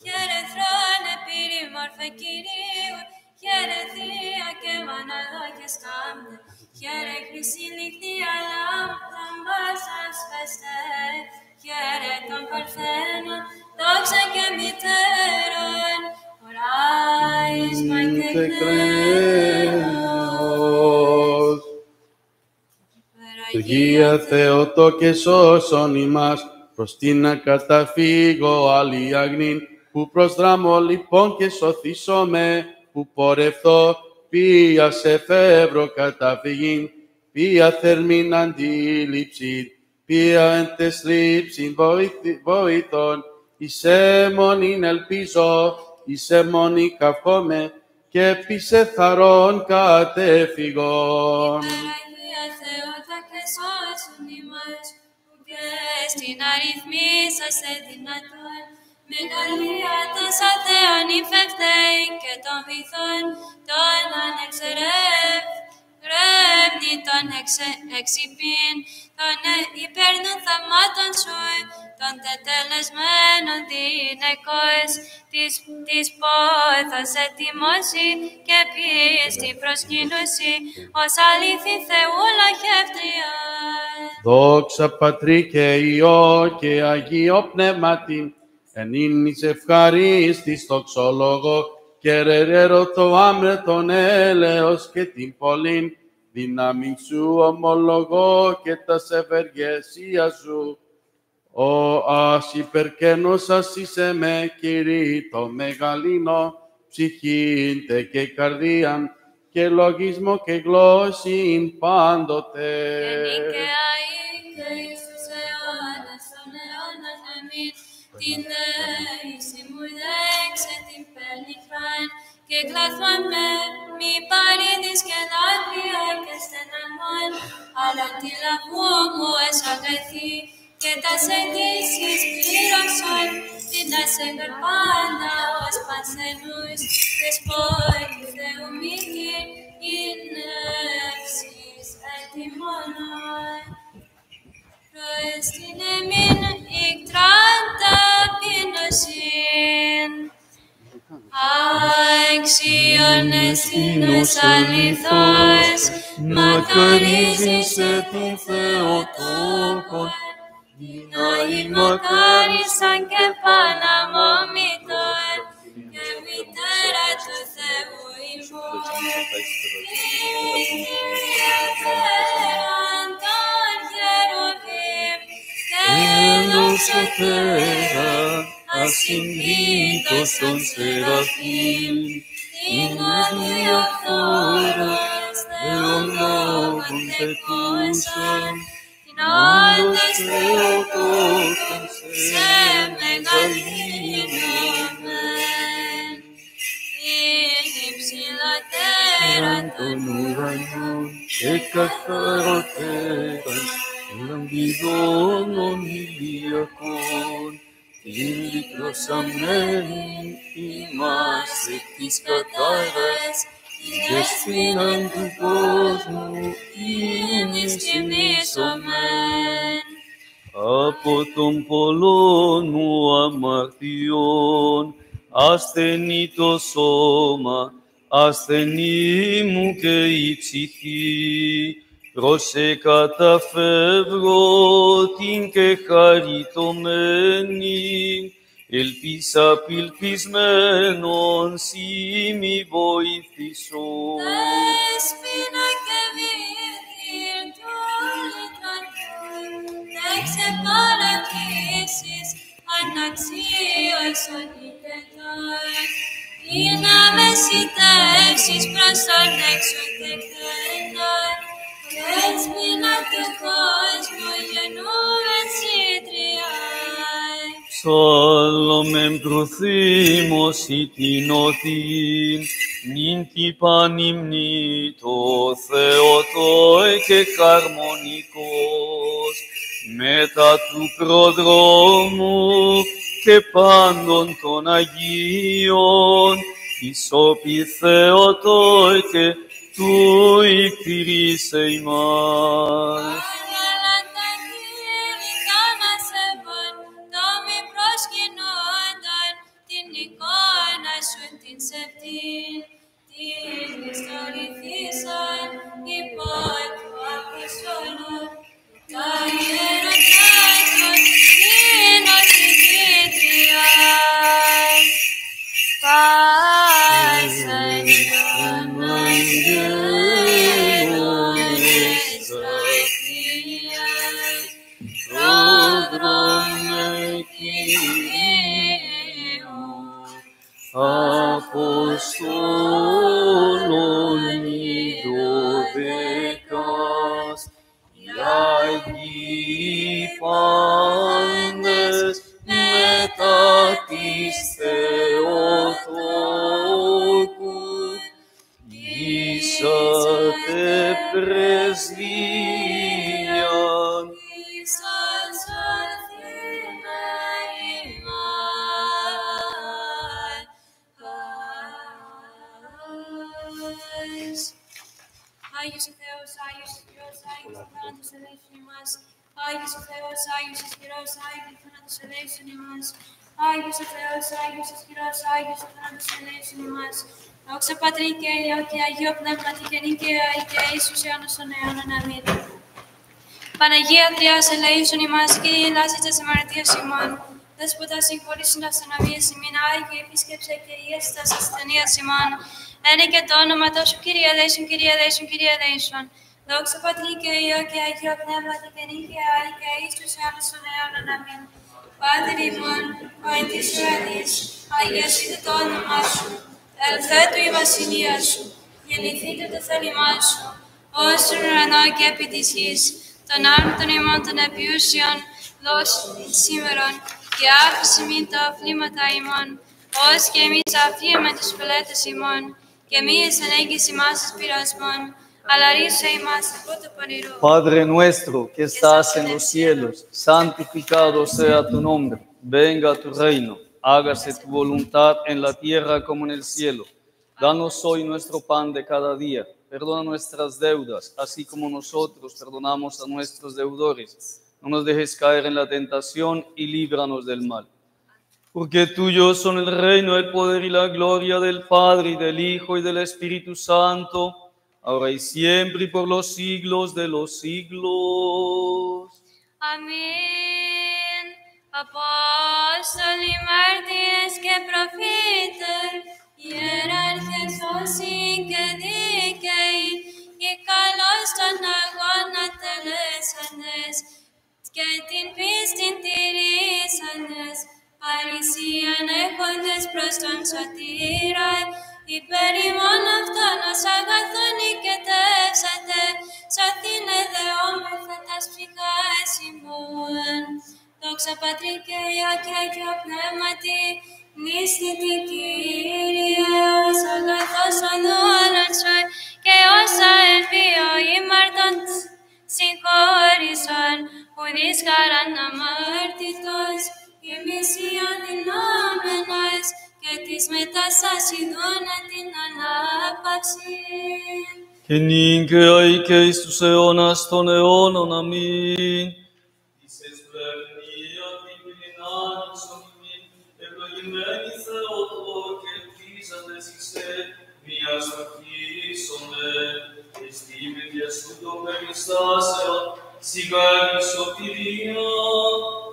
Χαίρε θρόνε πυρήμορφε Κυρίου, χαίρε Θεία και Μαναδό και σκάμπτε, χαίρε χρυσή λιχτία λάμπασας φεστέ, χαίρε τον Παρθένο, δόξα και μητέρων, οράεις μαν και κρέος. Αγία Θεότο και σώσον ημάς, προς την να καταφύγω άλλη αγνήν, που προσδράμω λοιπόν και σωθήσομαι, που πορευθώ ποια σε φεύγω καταφυγήν, ποια θερμήν αντίληψη, ποια εν τες λήψην βοηθών, εις εμονήν ελπίζω, εις εμονή καυχόμαι, και πίσε θαρών κατέφυγον. Υπεραγία Θεότο και σώσον ημάς, που και στην αριθμίσαστε δυνατόν, μεγαλεία των αθέων υφευτέει και των βυθών, των ανεξερεύνητων εξυπήν, των υπέρ των θαυμάτων σου, των τετελεσμένων γυναικός, της πόθος ετοιμώσει και πίστη προσκύνουση, ως αλήθη Θεού λαχεύτρια. Δόξα Πατρί και Υιό και Αγίο Πνεύματι, εν ίνης ευχαρίστης τοξόλογο, και ρερέρο το άμετον έλεος και την πολλήν δύναμη σου ομολογώ και τας ευεργεσία σου. Ο ας υπερκένος ας είσαι με Κύριε το μεγαλύνο, ψυχήντε και καρδίαν και λογισμό και γλώσσιν πάντοτε. Και νικαία και εις τους αιώνας των αιώνας αμήν, την δέηση μου δέξε την πέλνικραν, και κλάθμαμε μη παρήδης και δάκρυα και στεναμών, αλλά τη λαβού μου εσαβρεθεί και τα εγγύσεις πλήρωσαν, την ασέγγαρ πάντα ως πασενούς, δεσπότη Θεού μήκη, είναι εύσης ετοιμόνων. Προέστην εμήν ικτράν ταπείνωσιν, αξίον εστίνος αληθώς, μακαρίζεσαι την Θεοτόκον, δυναή μακάρισαν και παναμόμητον, και μητέρα του Θεού ημών, Κύριε Θεάν των χερουβίμ, και Ενδοξωτέρα, ασυμβήτως των Σεραφείμ, την αδιαφόρος Θεόν λόγων πετούσαν, την όντως Θεοτόκον σε μεγαλύνομεν. την υψηλότεραν Των ουρανών και καθαρότεραν λαμπιδών ηλιακών, την δικροσαμένη ημάς εκ της κατάρας, δεσποίναν του κόσμου ήμις τιμήσομεν. από τον πολώνου αμαρτιών, ασθενή το σώμα, ασθενή μου και η ψυχή, προσε καταφεύγω την και χαριτωμένη, ελπίσα πυλπισμένον σοι μη βοηθήσω. Δέσποινα και βίδυρ του λιτραντού, δεν ξεπαρατήσεις, αναξίωσον ητετών. Ή να μεσητεύσεις προς τον εξωτεκτένον, δέσποινα του κόσμου γεννούμεν συντριάν. Ψάλλομεν προθύμωση την οθήν, νυν τι πανυμνήτω Θεοτόε και χαρμονικός, μετά του προδρόμου και πάντων των Αγίων, ισόπι Θεοτόε και του υπηρήσε ημάς. Την εικόνα σου την σεπτήν, την ιστορηθήσαν υπό του Αποστόλου, τα ιεροτάτων την οδηγήτρια. Πάσαν των αγγέλων εσταθίας, πρόδρομε Κυρίου, Αποστόλων ειδωδεκάς, οι Αγίοι πάντες μετά της Θεοτόκου, ήσατε πρεσβείαν, ίσως αρθήνε ημάς. Άγιος ο Θεός, Άγιος ισχυρός, Άγιος ο θάνατος ελέησον ημάς. Άγιος ο Θεός, Άγιος ισχυρός, Άγιος ο θάνατος ελέησον ημάς. Άγιος ο Θεός, Άγιος ισχυρός, Άγιος ο θάνατος ελέησον ημάς. Δόξα Πατρί και Υιό και Αγίο Πνεύματι και νίκαια και Ιησούς αιώνος των αιώνων. Αμήν. Παναγία Τριάς ελέησον ημάς, Κύριε ελάσεις τας αμαρτίας ημών. Δέσποτα συγχωρήσουν τας ανομίες ημών, Άγιε επίσκεψε και ίες τας ασθενείας ημών. Ένε και το όνομα Τόσου, Κύριε ελέησον, Κύριε ελέησον, Κύριε ελέησον. Δόξα Πατρί και Υιό και Αγίο Πνεύματι και νίκαια και Ιησούς αιώνος των αιώνων. Αμήν. Πάτερ ημών, ο εν της ουρανής, αγιασθήτω το όνομά σου. Ελθέτω η βασιλεία σου, γεννηθείτε το θέλημά σου, ως στον ουρανό και επί της γης. Των άρμητων ημών των επιούσιων, δώσου σήμερον, και άφησε μην τα αφλήματα ημών, ως και εμείς αυτοί με τους πελέτες ημών, και μη εις ενέγγιση μας εις πειρασμών, αλλά ρίσε ημάς από το πονηρό. Padre nuestro que estás en los cielos, santificado sea tu nombre, venga tu reino, hágase tu voluntad en la tierra como en el cielo. Danos hoy nuestro pan de cada día, perdona nuestras deudas, así como nosotros perdonamos a nuestros deudores. No nos dejes caer en la tentación y líbranos del mal. Porque tuyos son el reino, el poder y la gloria del Padre, y del Hijo, y del Espíritu Santo, ahora y siempre, y por los siglos de los siglos. Αμήν. Απόστολοι, μάρτυρες και προφήτες, ιεράρχες, όσοι και δίκαιοι, οι καλώς των αγώνα τελέσαντες, και την πίστην τηρήσαντες, παρησίαν έχοντες προς τον σωτήρα, υπέρ ημών αυτόν ως αγαθόν νικετεύσατε, σωθήνε δεόμεθα τας ψυχάς ημών. Δόξα Πατρί και Υιό και Αγίο Πνεύματι, νηστητή Κύριε, ως αγαθός οδού αλανσόν, και όσα ελπίο ήμαρτον συγχώρησον, ουδείς χαράν αμάρτητος, ημισίαν δυνάμενος, και της μετάς ασυδώνα την ανάπαυση. Και νυν και αεί και εις τους αιώνας των αιώνων. Αμήν. Είσαι πλευνία την κλινάνισον ημίν, ευλογημένη Θεότο και ελπίζαντες εις μίας αρχίσομε, εστίμε διασού το περιστάσεων, σιγά η σωτηρία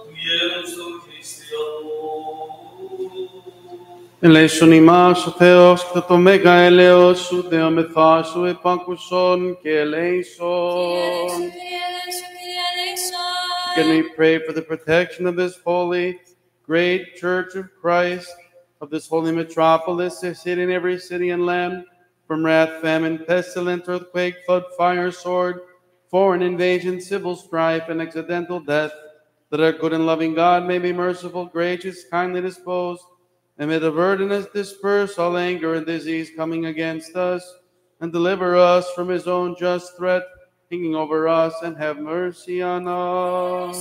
του γέρους των χριστιανών. Ελέησον ημάς ο Θεός και το μέγα έλεος σου, δεόμεθά σου επάκουσον και ελέησον. Can we pray for the protection of this holy, great Church of Christ, of this holy metropolis, is hidden in every city and land, from wrath, famine, pestilence, earthquake, flood, fire, sword, foreign invasion, civil strife, and accidental death, that our good and loving God may be merciful, gracious, kindly disposed, and may avert and disperse all anger and disease coming against us, and deliver us from his own just threat, hanging over us, and have mercy on us.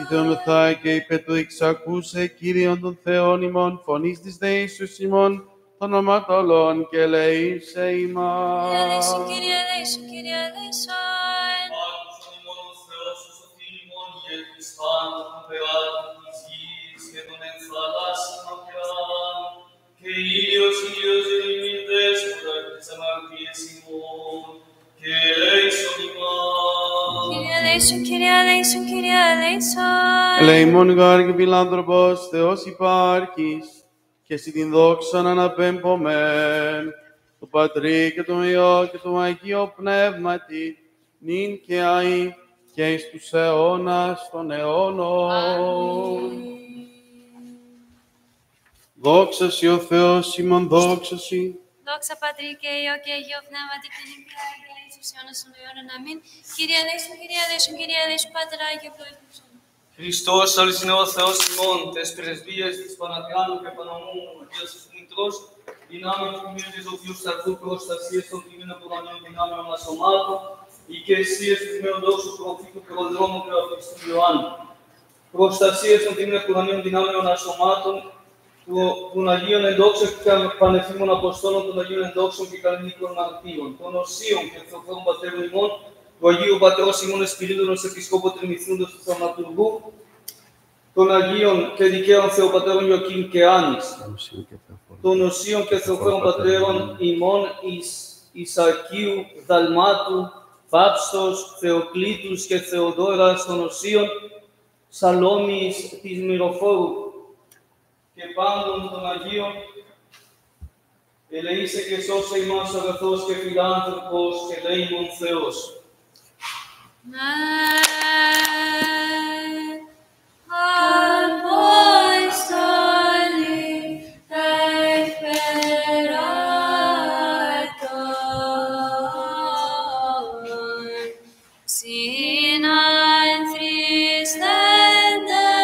Ιδεόμεθα και υπέρ του εξακούσε, Κύριον των Θεών ημών, φωνής της δεήσεως ημών, των οματολών και ελέησε ημάς. Κύριε ελέησον, Κύριε ελέησον, Κύριε ελέησον. Άκουσον ημών ο Θεός ο σωτήρ ημών, γέρτης πάντων των πεάτων της γης και των εν θαλάσσιων ωκεάνων, και ήλιος ειρηνής δέσποτα της αμαρτίας ημών, και ελέησον ημάς. Κύριε ελέησον, Κύριε ελέησον, Κύριε ελέησον. Ελεημόν γάρ και φιλάνθρωπος, Θεός υπάρχεις, και εσύ την δόξαν αναπέμπομέν, του Πατρί και του Υιό και του Αγίου Πνεύματι, νυν και αεί και εις τους αιώνας των αιώνων. Δόξα σοι ο Θεός ημών, δόξα σοι. Δόξα Πατρί και Υιό και Αγίο Πνεύματι, και νυν και αεί και εις τους αιώνας των αιώνων. Αμήν. Κύριε ελέησον, Κύριε ελέησον, Κύριε ελέησον, Πάτερ Άγιο Ευλογήσον. Χριστός αληθινό Θεός ημών, τες πρεσβείες της Παναγιάννου και Παναμού, Αγίας της Μητρός, δυνάμεων του μήνου της οποίου σταθού προστασίες των τιμήνων των Αγίων δυνάμεων ασωμάτων, οικεσίες του τιμήνων δόξου προφήτου προδρόμου και απιστού Ιωάννου. Προστασίες των τιμήνων δυνάμεων ασωμάτων, των Αγίων Εντόξων και Πανεφήμων Αποστόλων, των Αγίων Εντόξων και Κανονικών Μαρτύρων, των Οσίων και Θεοφόρων Πατέρων ημών, του Αγίου Πατρός ημών Εσπυρίδωνος Επισκόπου Τριμηθούντος του Θαυματουργού, των Αγίων και Δικαίων Θεοπατέρων Ιωκήμ και Άννης, των Οσίων και Θεοφόρων Πατέρων ημών Ισακίου, Δαλμάτου, Πάψτος, Θεοκλήτους και Θεοδόρας, των Οσίων Σαλόμης της Μυροφόρου και πάντων των Αγίων, ελεήσε και σώσε ημάς αγαθός και φιλάνθρωπος και ελεήμων Θεός. Απόστολοι ευπεράτων, συνάνθρις δέντες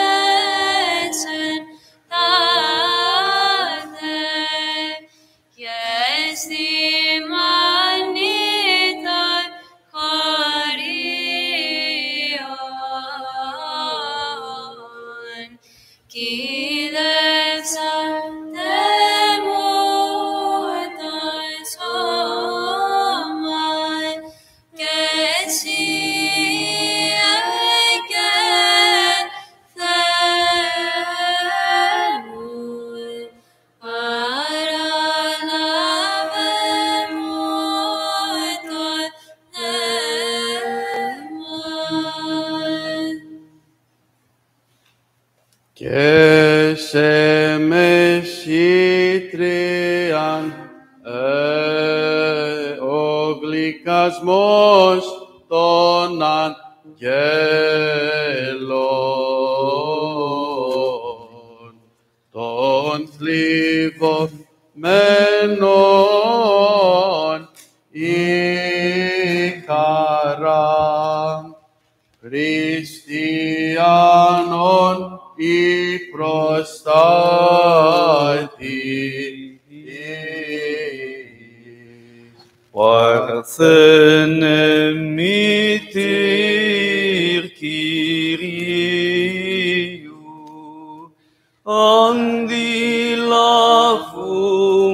εν τα Κοίτευσατε μου το σώμα και εσύ Θεέ μου, παραλάβε μου το νέμα. Και σε μεσήτριαν ο γλυκασμός των αγγέλων, των θλιβωμένων η χαρά χριστιανών η προστάτης. Παρθένε μητήρ Κυρίου, αντιλαβού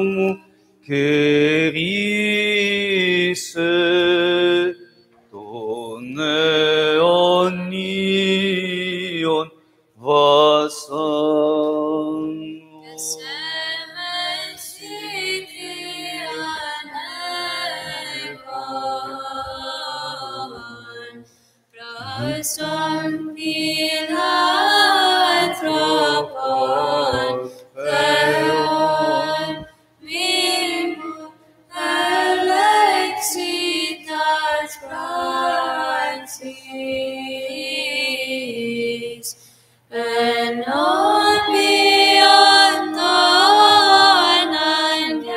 μου κερίσε των αιωνίων βασάνων. Στον φιλάνθρωπον Θεόν, μη μου ελέξει τας πράξεις, ενώπιον των αγγέλων,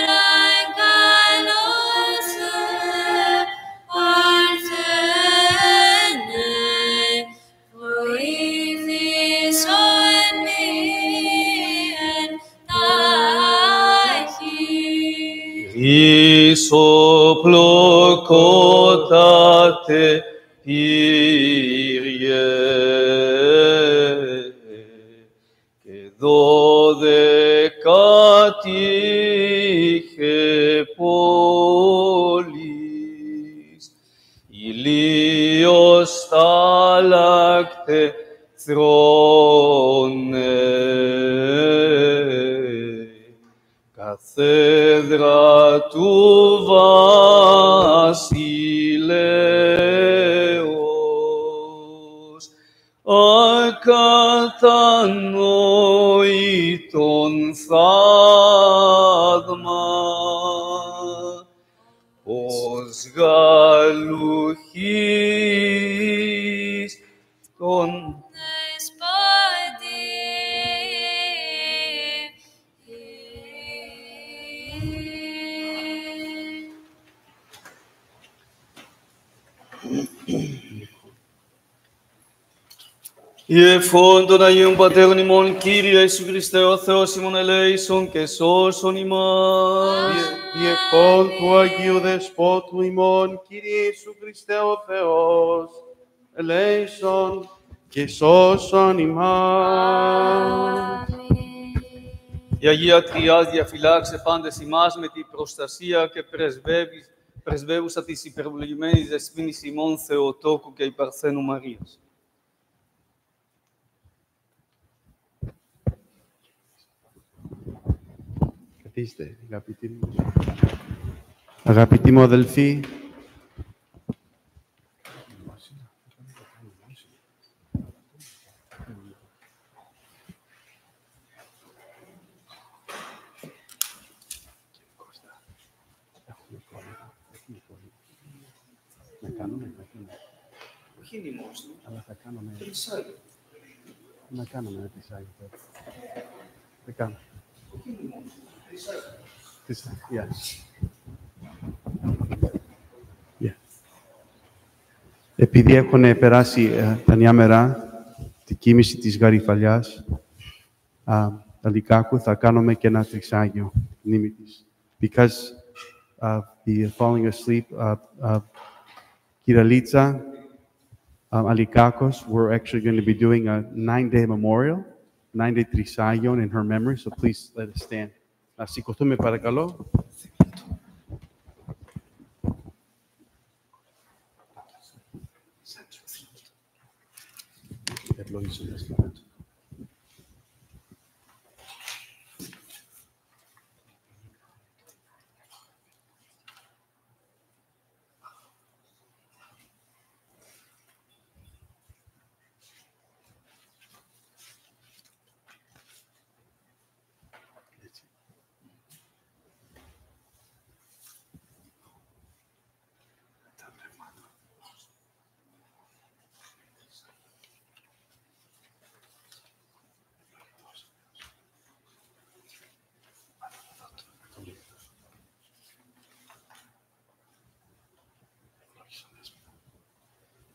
παρακαλώ σε Παρθένε, βοήθησον μη εν τάχει. Ισοπλοκότατε Κύριε, και 12 είχε πόλεις, ηλίος τάλακτε θρόνε, καθέδρα του βασιλέως, ακατανόητον θαύμα, ως γαλουχής των Η ευχών των Αγίων Πατέρων ημών, Κύριε Ιησού Χριστέ, ο Θεός ημών ελέησον και σώσον ημάς. Η ευχών του Αγίου Δεσπότου ημών, Κύριε Ιησού Χριστέ ο Θεός, ελέησον και σώσον ημάς. Η Αγία Τριάς διαφυλάξε πάντες ημάς με την προστασία και πρεσβεύουσα της υπερευλογημένης δεσποίνης ημών Θεοτόκου και η Παρθένου Μαρίας. Καθίστε, αγαπητοί μου. Αγαπητοί μου αδελφοί, αλλά θα κάνουμε τρισάγιο. Δεν κάνω. Επειδή έχουν περάσει τα νέα μέρα, την κοίμηση της Γαριφαλιάς, τα Λυκάκου, θα κάνουμε και ένα τρισάγιο μνήμη της. Because of the falling asleep of Kiralitsa, Alikakos, we're actually going to be doing a 9-day memorial, 9-day Trisagion in her memory, so please let us stand. Να σηκωθούμε παρακαλώ.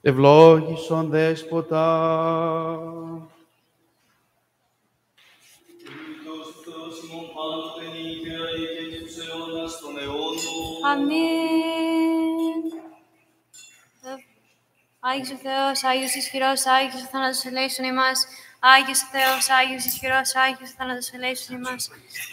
Ευλόγησον Δέσποτα. Αμήν. Άγιος ο Θεός, Άγιος ισχυρός, Άγιος ο θάνατος ελέησον ημάς. Άγιος ο Θεός, Άγιος ισχυρός, Άγιος ο θάνατος ελέησον ημάς.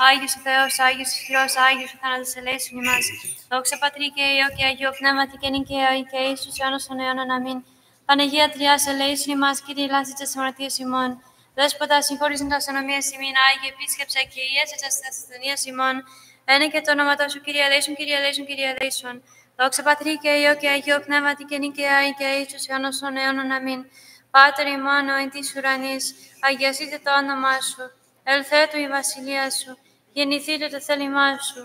Άγιος ο Θεός, Άγιος ισχυρός, Άγιος ο θάνατος ελέησον ημάς. Δόξα Πατρί και Υιό και Αγίο Πνεύματι και νυν και αεί και εις τους αιώνας των αιώνων. Αμήν. Παναγία Τριάς ελέησον ημάς, Κύριε λάσεις της αμαρτίας ημών. Δέσποτα συγχωρήσουν τα αστυνομίες ημών, Άγιε επίσκεψε και ιέσαι της ασθενείας ημών. Ένα και το όνομα σου, Κύριε ελέησον, Κύριε ελέησον, Κύριε ελέησον. Δόξα Πατρί και Υιό και Αγίο Πνεύματι και νυν και αεί και εις τους αιώνας των αιώνων. Αμήν. Πάτερ ημών ο εν της ουρανής, αγιασείτε το όνομά σου. Ελθέτω η βασιλεία σου. Γεννηθείτε το θέλημά σου.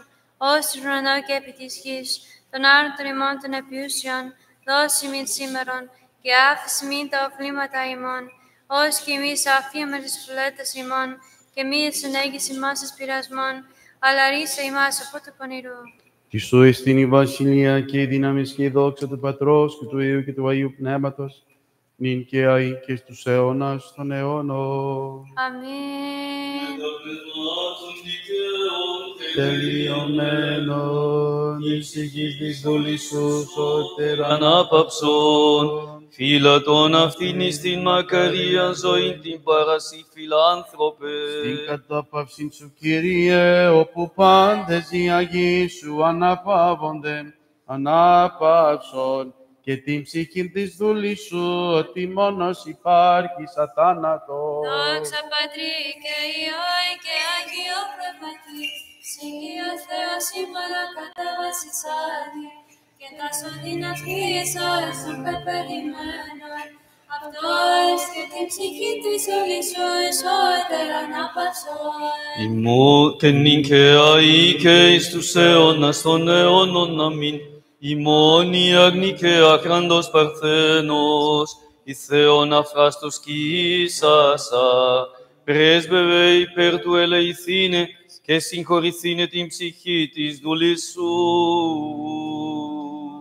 Ως στον ουρανό και επί της γης. Των άρτων ημών των επιούσιων, δώσει μην σήμερον, και άφηση μην τα οφλήματα ημών. Ως και εμείς αφίαμε τις φλέτες ημών, και μη συνέγγις ημάς εις πειρασμών, αλλά ρίσε ημάς από του πονηρού. Τη σου εστίν η βασιλεία και η δύναμη και η δόξα του Πατρός και του Υιού και του Αγίου Πνεύματος, νυν και αεί και στους αιώνας των αιώνων. Αμήν. Τελειωμένον εις υγής της δούλης σου σωτέρα Ανάπαψον, φύλατον αυτήν εις την μακαρία ζωήν την παρασύ φιλάνθρωπε. Στην κατάπαυση σου, Κύριε, όπου πάντες οι Αγίοι σου αναπαύονται, ανάπαυσον και την ψυχή της δούλης σου, ότι μόνος υπάρχει σαν θάνατο. Δόξα Πατρί και Υιό και Αγίο Πνεύματι, Συλλία Θεός η παρακατάβασης άδει, και τα σωδήν αυτής ως των πεπερημένων. Αυτός και την ψυχή της όλης σου εσώτερα ανάπαυσον. Και νυν και αεί και εις τους αιώνας των αιώνων. Αμήν. Ημών η αγνή και άχραντος παρθένος, η Θεόν αφράστος κοιήσασα, πρέσβευε υπέρ του ελεηθήνε και συγχωρηθήνε την ψυχή της δούλης σου.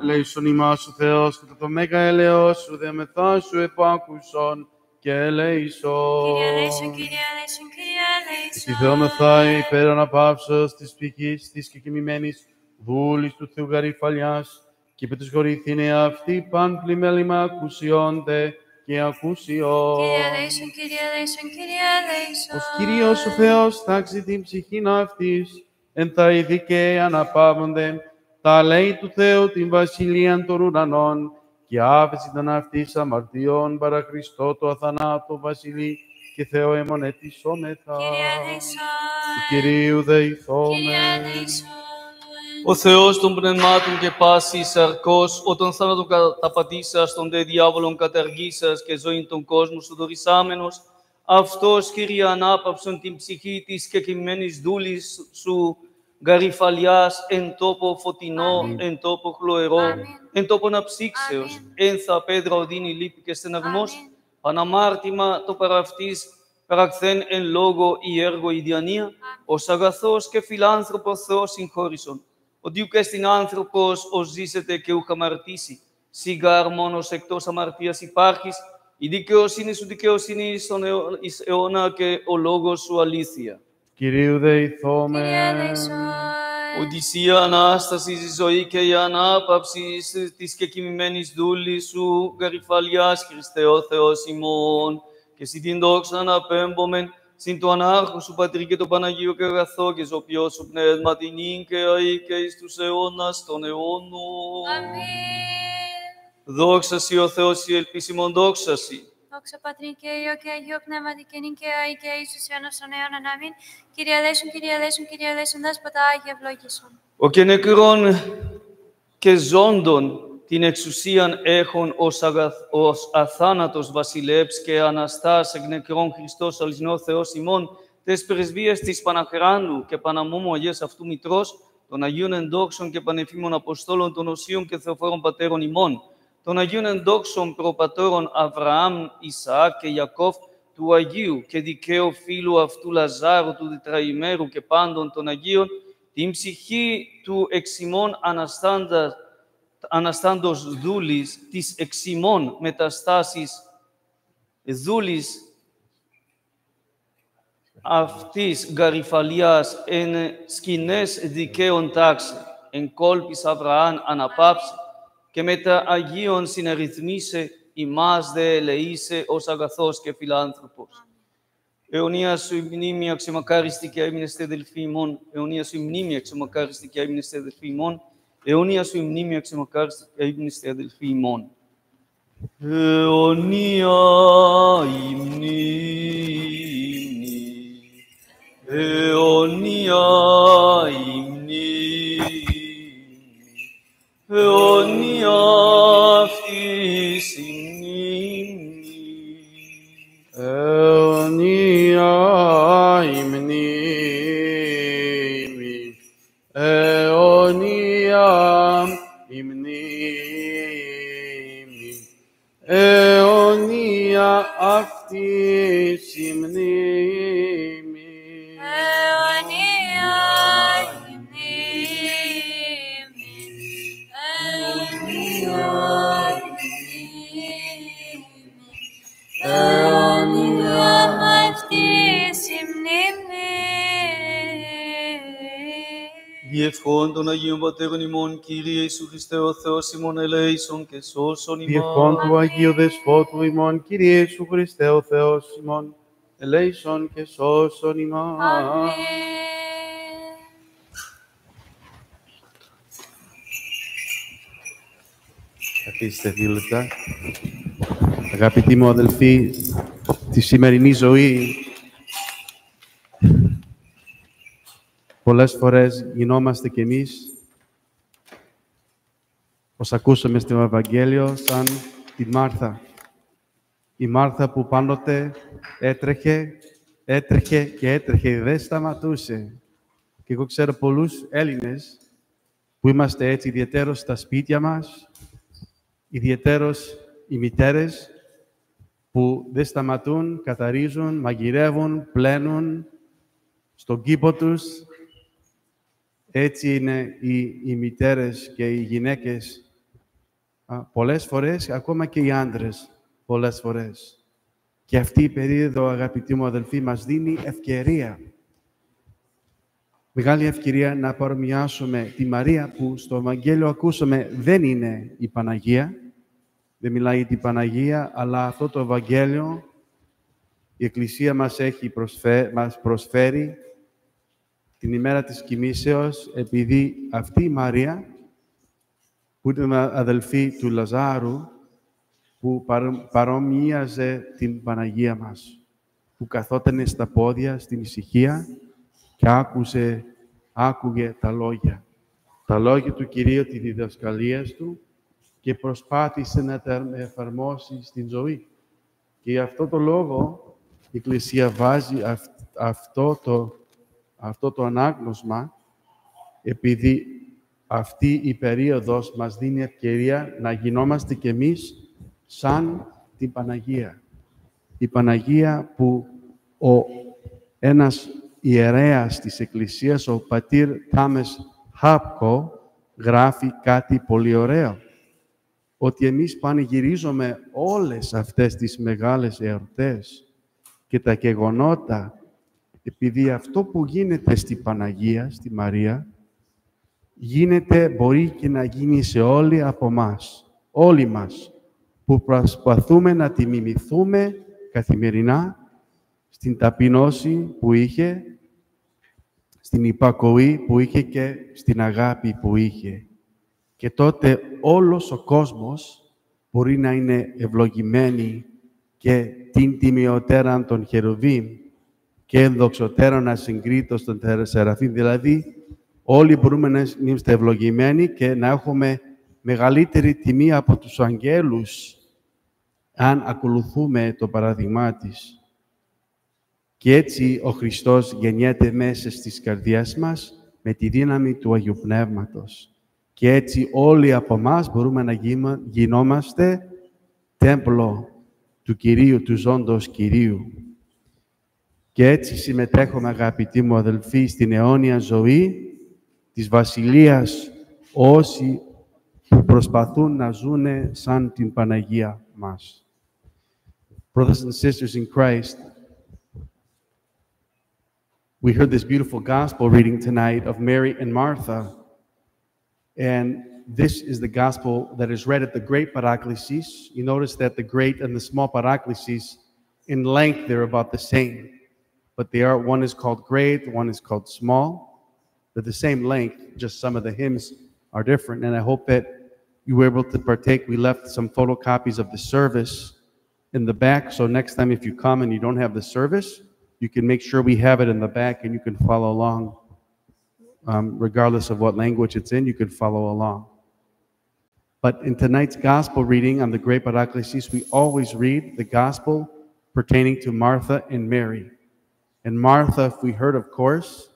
Ελέησον ημάς ο Θεός, κατά το μέγα ελεός σου, δε μεθά σου επάκουσον και ελέησον. Κύριε ελέησον, Κύριε ελέησον, Κύριε ελέησον. Τη Θεόμεθα υπέρ αναπαύσεως της ψυχής της και κοιμημένης δούλης του Θεού Γαριφαλιάς, και υπετουσχωρηθήνε αυτή παν πλημέλημα ακουσιόντε και ακούσιο. Κύριε ελέησον, Κύριε ελέησον, Κύριε ελέησον. Ως Κύριος ο Θεός τάξει την ψυχήν αυτής, εν τα είδη και αναπαύονται, τα λέει του Θεού την βασιλείαν των ουρανών, και άφεση των αυτής αμαρτιών παρά Χριστό το αθανάτο βασιλεί, και Θεό εμονετισόμεθα. Κύριε ελέησον. Του Κυρίου δεηθώμε. Κύριε ελέησον. Ο Θεός των πνευμάτων και πάση σαρκός, όταν θάνατον καταπατήσας, τον δε διάβολον καταργήσας και ζωήν τον κόσμο σου δωρησάμενος, αυτός, Κύριε, ανάπαυσον την ψυχή της κεκοιμμένης δούλης σου, Γαριφαλιάς, εν τόπο φωτεινό, Αμήν. εν τόπο χλωερό, Αμήν. εν τόπο αψύξεως, Αμήν. ένθα πέδρα οδύνη λύπη και στεναγμός, Αμήν. αναμάρτημα το παραυτής, παρακθέν εν λόγω ή έργο η διανία, ως αγαθός και φιλάνθρωπο Θεός συγχώρησον. Ότι ουκ εστιν άνθρωπος ως ζήσετε και ουκ αμαρτήσει, σιγάρ μόνος εκτός αμαρτίας υπάρχεις, η δικαιοσύνη σου δικαιοσύνη εις αιώνα και ο λόγος σου αλήθεια. Κυρίου δεηθώμε. Κύριε ελέησον. Ότι εσύ η Ανάσταση, η ζωή και η ανάπαυση της κεκοιμημένης δούλης σου, Γαριφαλιάς Χριστέ ο Θεός ημών, και εσύ την δόξα να απέμπομεν συν το ανάρχο σου Πατρί και το Παναγίο και αγαθό και ζωπιό σου πνεύμα την νυν και αεί και εις τους αιώνας των αιώνων. Αμήν. Δόξα σοι ο Θεός η ελπίσιμον δόξα σοι. Δόξα Πατρί και Υιό και Αγίο Πνεύματι και νυν και αεί και εις τους αιώνας των αιώνων. Αμήν. Κύριε ελέησον, Κύριε ελέησον, Κύριε ελέησον, Δέσποτα Άγιε ευλόγησον. Ο και νεκρών και ζώντων την εξουσίαν έχων ως αθάνατος βασιλεύς και Αναστάς εκ νεκρών Χριστός αληθινό Θεός ημών, τες πρεσβείες της Παναχράντου και Παναμόμου Αγίας αυτού Μητρός, των Αγίων Ενδόξων και Πανεφήμων Αποστόλων των Οσίων και Θεοφόρων Πατέρων ημών, των Αγίων Ενδόξων προπατώρων Αβραάμ, Ισαάκ και Ιακώβ, του Αγίου και δικαίου φίλου αυτού Λαζάρου, του Τετραημέρου και πάντων των Αγίων, την ψυχή του εξημών αναστάντος δούλης, της εξημών μεταστάσεις δούλης αυτής γαριφαλιάς εν σκηνές δικαίων τάξη, εν κόλπης Αβραάμ αναπάψε και μετά Αγίων συνερυθμίσε ημάς δε ελεήσε ως αγαθός και φιλάνθρωπος. Αιωνία σου η μνήμη αξιομακάριστη και έμεινεστε αδελφοί ημών. Αιωνία σου η μνήμη αξιομακάριστη και έμεινεστε αδελφοί ημών. Αιωνία σου η μνήμη αξιομακάριστη και έμεινεστε αδελφοί ημών. Αιωνία η μνήμη. Αιωνία η μνήμη. Αιωνία αυτής η μνήμη. Αιωνία η μνήμη, αιωνία η μνήμη, αιωνία αυτής η μνήμη. Αιωνία η μνήμη, αιωνία αυτής η μνήμη. Διευχών των Αγίων Πατέρων ημών, Κύριε Ιησού Χριστέ ο Θεός ημών, ελέησον και σώσον Διευχών ημάς. του Αγίου Δεσπότου ημών, Κύριε Ιησού Χριστέ ο Θεός ημών, ελέησον και σώσον ημάς. Αμήν. Καθίστε 2 λεπτά. Αγαπητοί μου αδελφοί, τη σημερινή ζωή πολλές φορές γινόμαστε κι εμείς, ως ακούσαμε στο Ευαγγέλιο, σαν τη Μάρθα. Η Μάρθα που πάντοτε έτρεχε και έτρεχε, δεν σταματούσε. Και εγώ ξέρω πολλούς Έλληνες που είμαστε έτσι ιδιαιτέρως στα σπίτια μας, ιδιαιτέρως οι μητέρες που δεν σταματούν, καθαρίζουν, μαγειρεύουν, πλένουν στον κήπο τους. Έτσι είναι οι μητέρες και οι γυναίκες πολλές φορές, ακόμα και οι άντρες πολλές φορές. Και αυτή η περίοδο, αγαπητοί μου αδελφοί, μας δίνει ευκαιρία. Μεγάλη ευκαιρία να παρομοιάσουμε τη Μαρία που στο Ευαγγέλιο ακούσαμε δεν είναι η Παναγία. Δεν μιλάει για την Παναγία, αλλά αυτό το Ευαγγέλιο η Εκκλησία μας προσφέρει την ημέρα της κοιμήσεως, επειδή αυτή η Μαρία, που ήταν αδελφή του Λαζάρου, που παρομοίαζε την Παναγία μας, που καθόταν στα πόδια, στην ησυχία και άκουγε τα λόγια του Κυρίου, τη διδασκαλία του και προσπάθησε να τα εφαρμόσει στην ζωή. Και για αυτό το λόγο η Εκκλησία βάζει αυτό το ανάγνωσμα, επειδή αυτή η περίοδος μας δίνει ευκαιρία να γινόμαστε κι εμείς σαν την Παναγία. Η Παναγία που ένας ιερέας της Εκκλησίας, ο πατήρ Τάμες Χάπκο, γράφει κάτι πολύ ωραίο. Ότι εμείς πανηγυρίζουμε όλες αυτές τις μεγάλες εορτές και τα γεγονότα, επειδή αυτό που γίνεται στη Παναγία, στη Μαρία, μπορεί και να γίνει σε όλοι από μας, όλοι μας, που προσπαθούμε να τη μιμηθούμε καθημερινά στην ταπεινώση που είχε, στην υπακοή που είχε και στην αγάπη που είχε. Και τότε όλος ο κόσμος μπορεί να είναι ευλογημένοι και την τιμιωτέραν των χερουβίμ και ενδοξωτέραν ασυγκρίτως των σεραφείμ. Δηλαδή, όλοι μπορούμε να είμαστε ευλογημένοι και να έχουμε μεγαλύτερη τιμή από τους αγγέλους αν ακολουθούμε το παράδειγμά της. Και έτσι ο Χριστός γεννιέται μέσα στις καρδιές μας με τη δύναμη του Αγίου Πνεύματος. Και έτσι όλοι από εμάς μπορούμε να γινόμαστε τέμπλο του Κυρίου, του ζώντος Κυρίου. Και έτσι συμμετέχουμε, αγαπητοί μου αδελφοί, στην αιώνια ζωή της Βασιλείας, όσοι που προσπαθούν να ζουνε σαν την Παναγία μας. Brothers and sisters in Christ, we heard this beautiful gospel reading tonight of Mary and Martha. And this is the gospel that is read at the Great Paraklesis. You notice that the Great and the Small Paraklesis, in length, they're about the same. But one is called Great, one is called Small. They're the same length, just some of the hymns are different. And I hope that you were able to partake. We left some photocopies of the service in the back. So next time if you come and you don't have the service, you can make sure we have it in the back and you can follow along. Regardless of what language it's in, you can follow along. But in tonight's gospel reading on the Great Paraklesis, we always read the gospel pertaining to Martha and Mary. And Martha, if we heard, of course,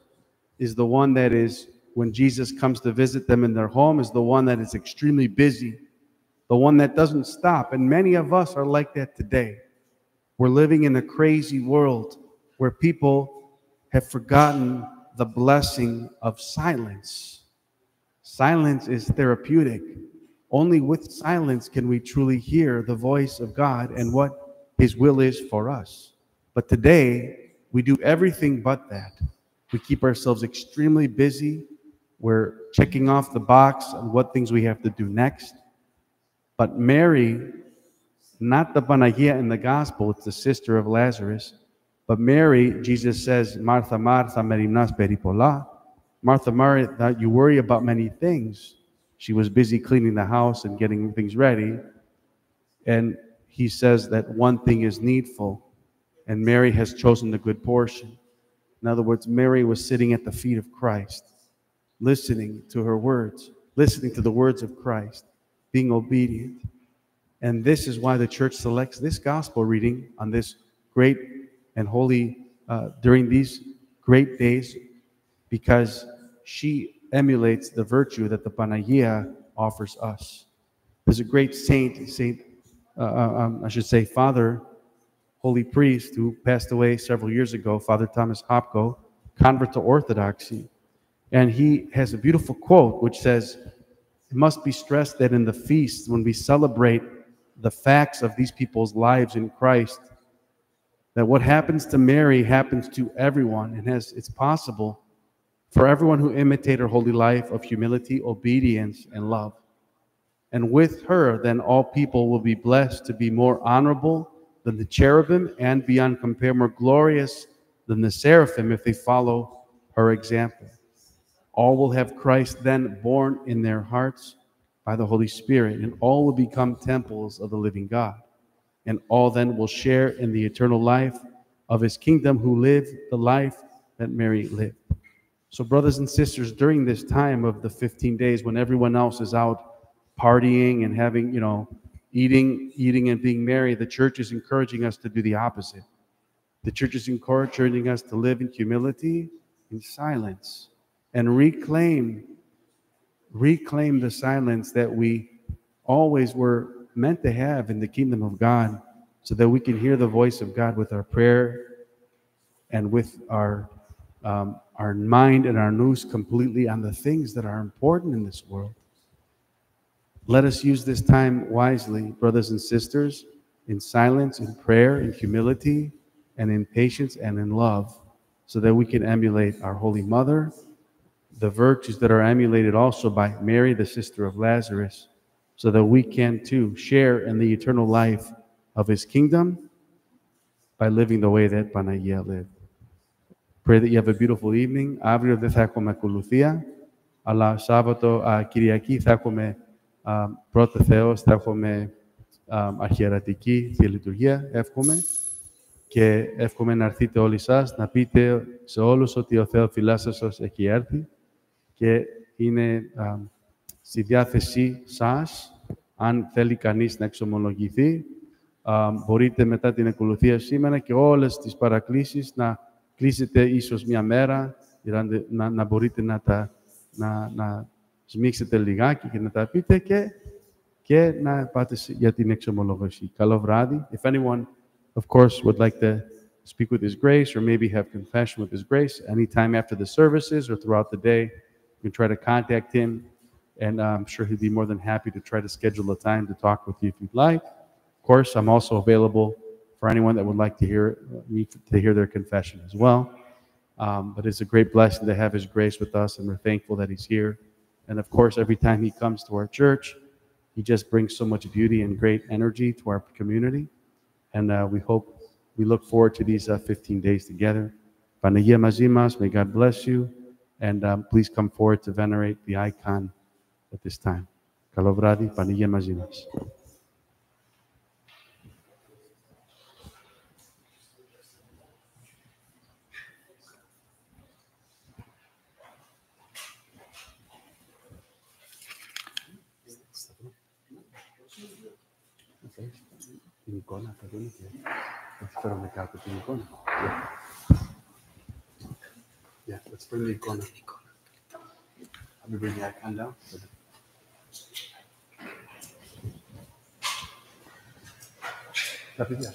is the one that is, when Jesus comes to visit them in their home, is the one that is extremely busy, the one that doesn't stop. And many of us are like that today. We're living in a crazy world where people have forgotten the blessing of silence. Silence is therapeutic. Only with silence can we truly hear the voice of God and what His will is for us. But today, we do everything but that. We keep ourselves extremely busy. We're checking off the box on what things we have to do next. But Mary, not the Panagia in the Gospel, it's the sister of Lazarus, but Mary, Jesus says, Martha, Martha, merinas peripola. Martha, Martha, you worry about many things. She was busy cleaning the house and getting things ready. And He says that one thing is needful, and Mary has chosen the good portion. In other words, Mary was sitting at the feet of Christ, listening to her words, listening to the words of Christ, being obedient. And this is why the church selects this gospel reading on this great and holy, during these great days, because she emulates the virtue that the Panagia offers us. There's a great I should say father, holy priest, who passed away several years ago, Father Thomas Hopko, convert to Orthodoxy. And he has a beautiful quote which says, it must be stressed that in the feasts, when we celebrate the facts of these people's lives in Christ, that what happens to Mary happens to everyone, and it's possible for everyone who imitate her holy life of humility, obedience, and love. And with her, then all people will be blessed to be more honorable than the cherubim and beyond compare more glorious than the seraphim if they follow her example. All will have Christ then born in their hearts by the Holy Spirit, and all will become temples of the living God. And all then will share in the eternal life of His kingdom who lived the life that Mary lived. So brothers and sisters, during this time of the 15 days when everyone else is out partying and having, eating and being merry, the church is encouraging us to do the opposite. The church is encouraging us to live in humility, in silence, and reclaim the silence that we always were meant to have in the kingdom of God, so that we can hear the voice of God with our prayer and with our mind and our nous completely on the things that are important in this world. Let us use this time wisely, brothers and sisters, in silence, in prayer, in humility, and in patience and in love, so that we can emulate our Holy Mother the virtues that are emulated also by Mary, the sister of Lazarus, so that we can too share in the eternal life of his kingdom by living the way that Panagia lived. Pray that you have a beautiful evening. Αύριο δεν θα έχουμε ακολουθία, αλλά Σάββατο, Κυριακή θα έχουμε πρώτα Θεός, θα έχουμε αρχιερατική θειαλειτουργία, εύχομαι. Και εύχομαι να έρθετε όλοι σας, να πείτε σε όλους ότι ο Θεοφυλάς σας έχει έρθει και είναι στη διάθεσή σας. Αν θέλει κανείς να εξομολογηθεί, μπορείτε μετά την ακολουθία σήμερα και όλες τις παρακλήσεις να κλείσετε ίσως μια μέρα, να μπορείτε να σμίξετε λιγάκι και να τα πείτε και να πάτε για την εξομολόγηση. Καλό βράδυ. If anyone, of course, would like to speak with His Grace or maybe have confession with His Grace anytime after the services or throughout the day, you can try to contact him, and I'm sure he'd be more than happy to try to schedule a time to talk with you if you'd like. Of course, I'm also available for anyone that would like to hear their confession as well. But it's a great blessing to have His Grace with us, and we're thankful that He's here. And of course, every time He comes to our church, He just brings so much beauty and great energy to our community. And we look forward to these 15 days together. Panagia μαζί μας, may God bless you. And please come forward to venerate the icon at this time. Καλό βράδυ, Παναγία μαζί μας. Την εικόνα θα δούμε και θα φέρουμε κάτω την εικόνα. Yeah, let's bring the icon. Let me bring the icon down. Τα παιδιά.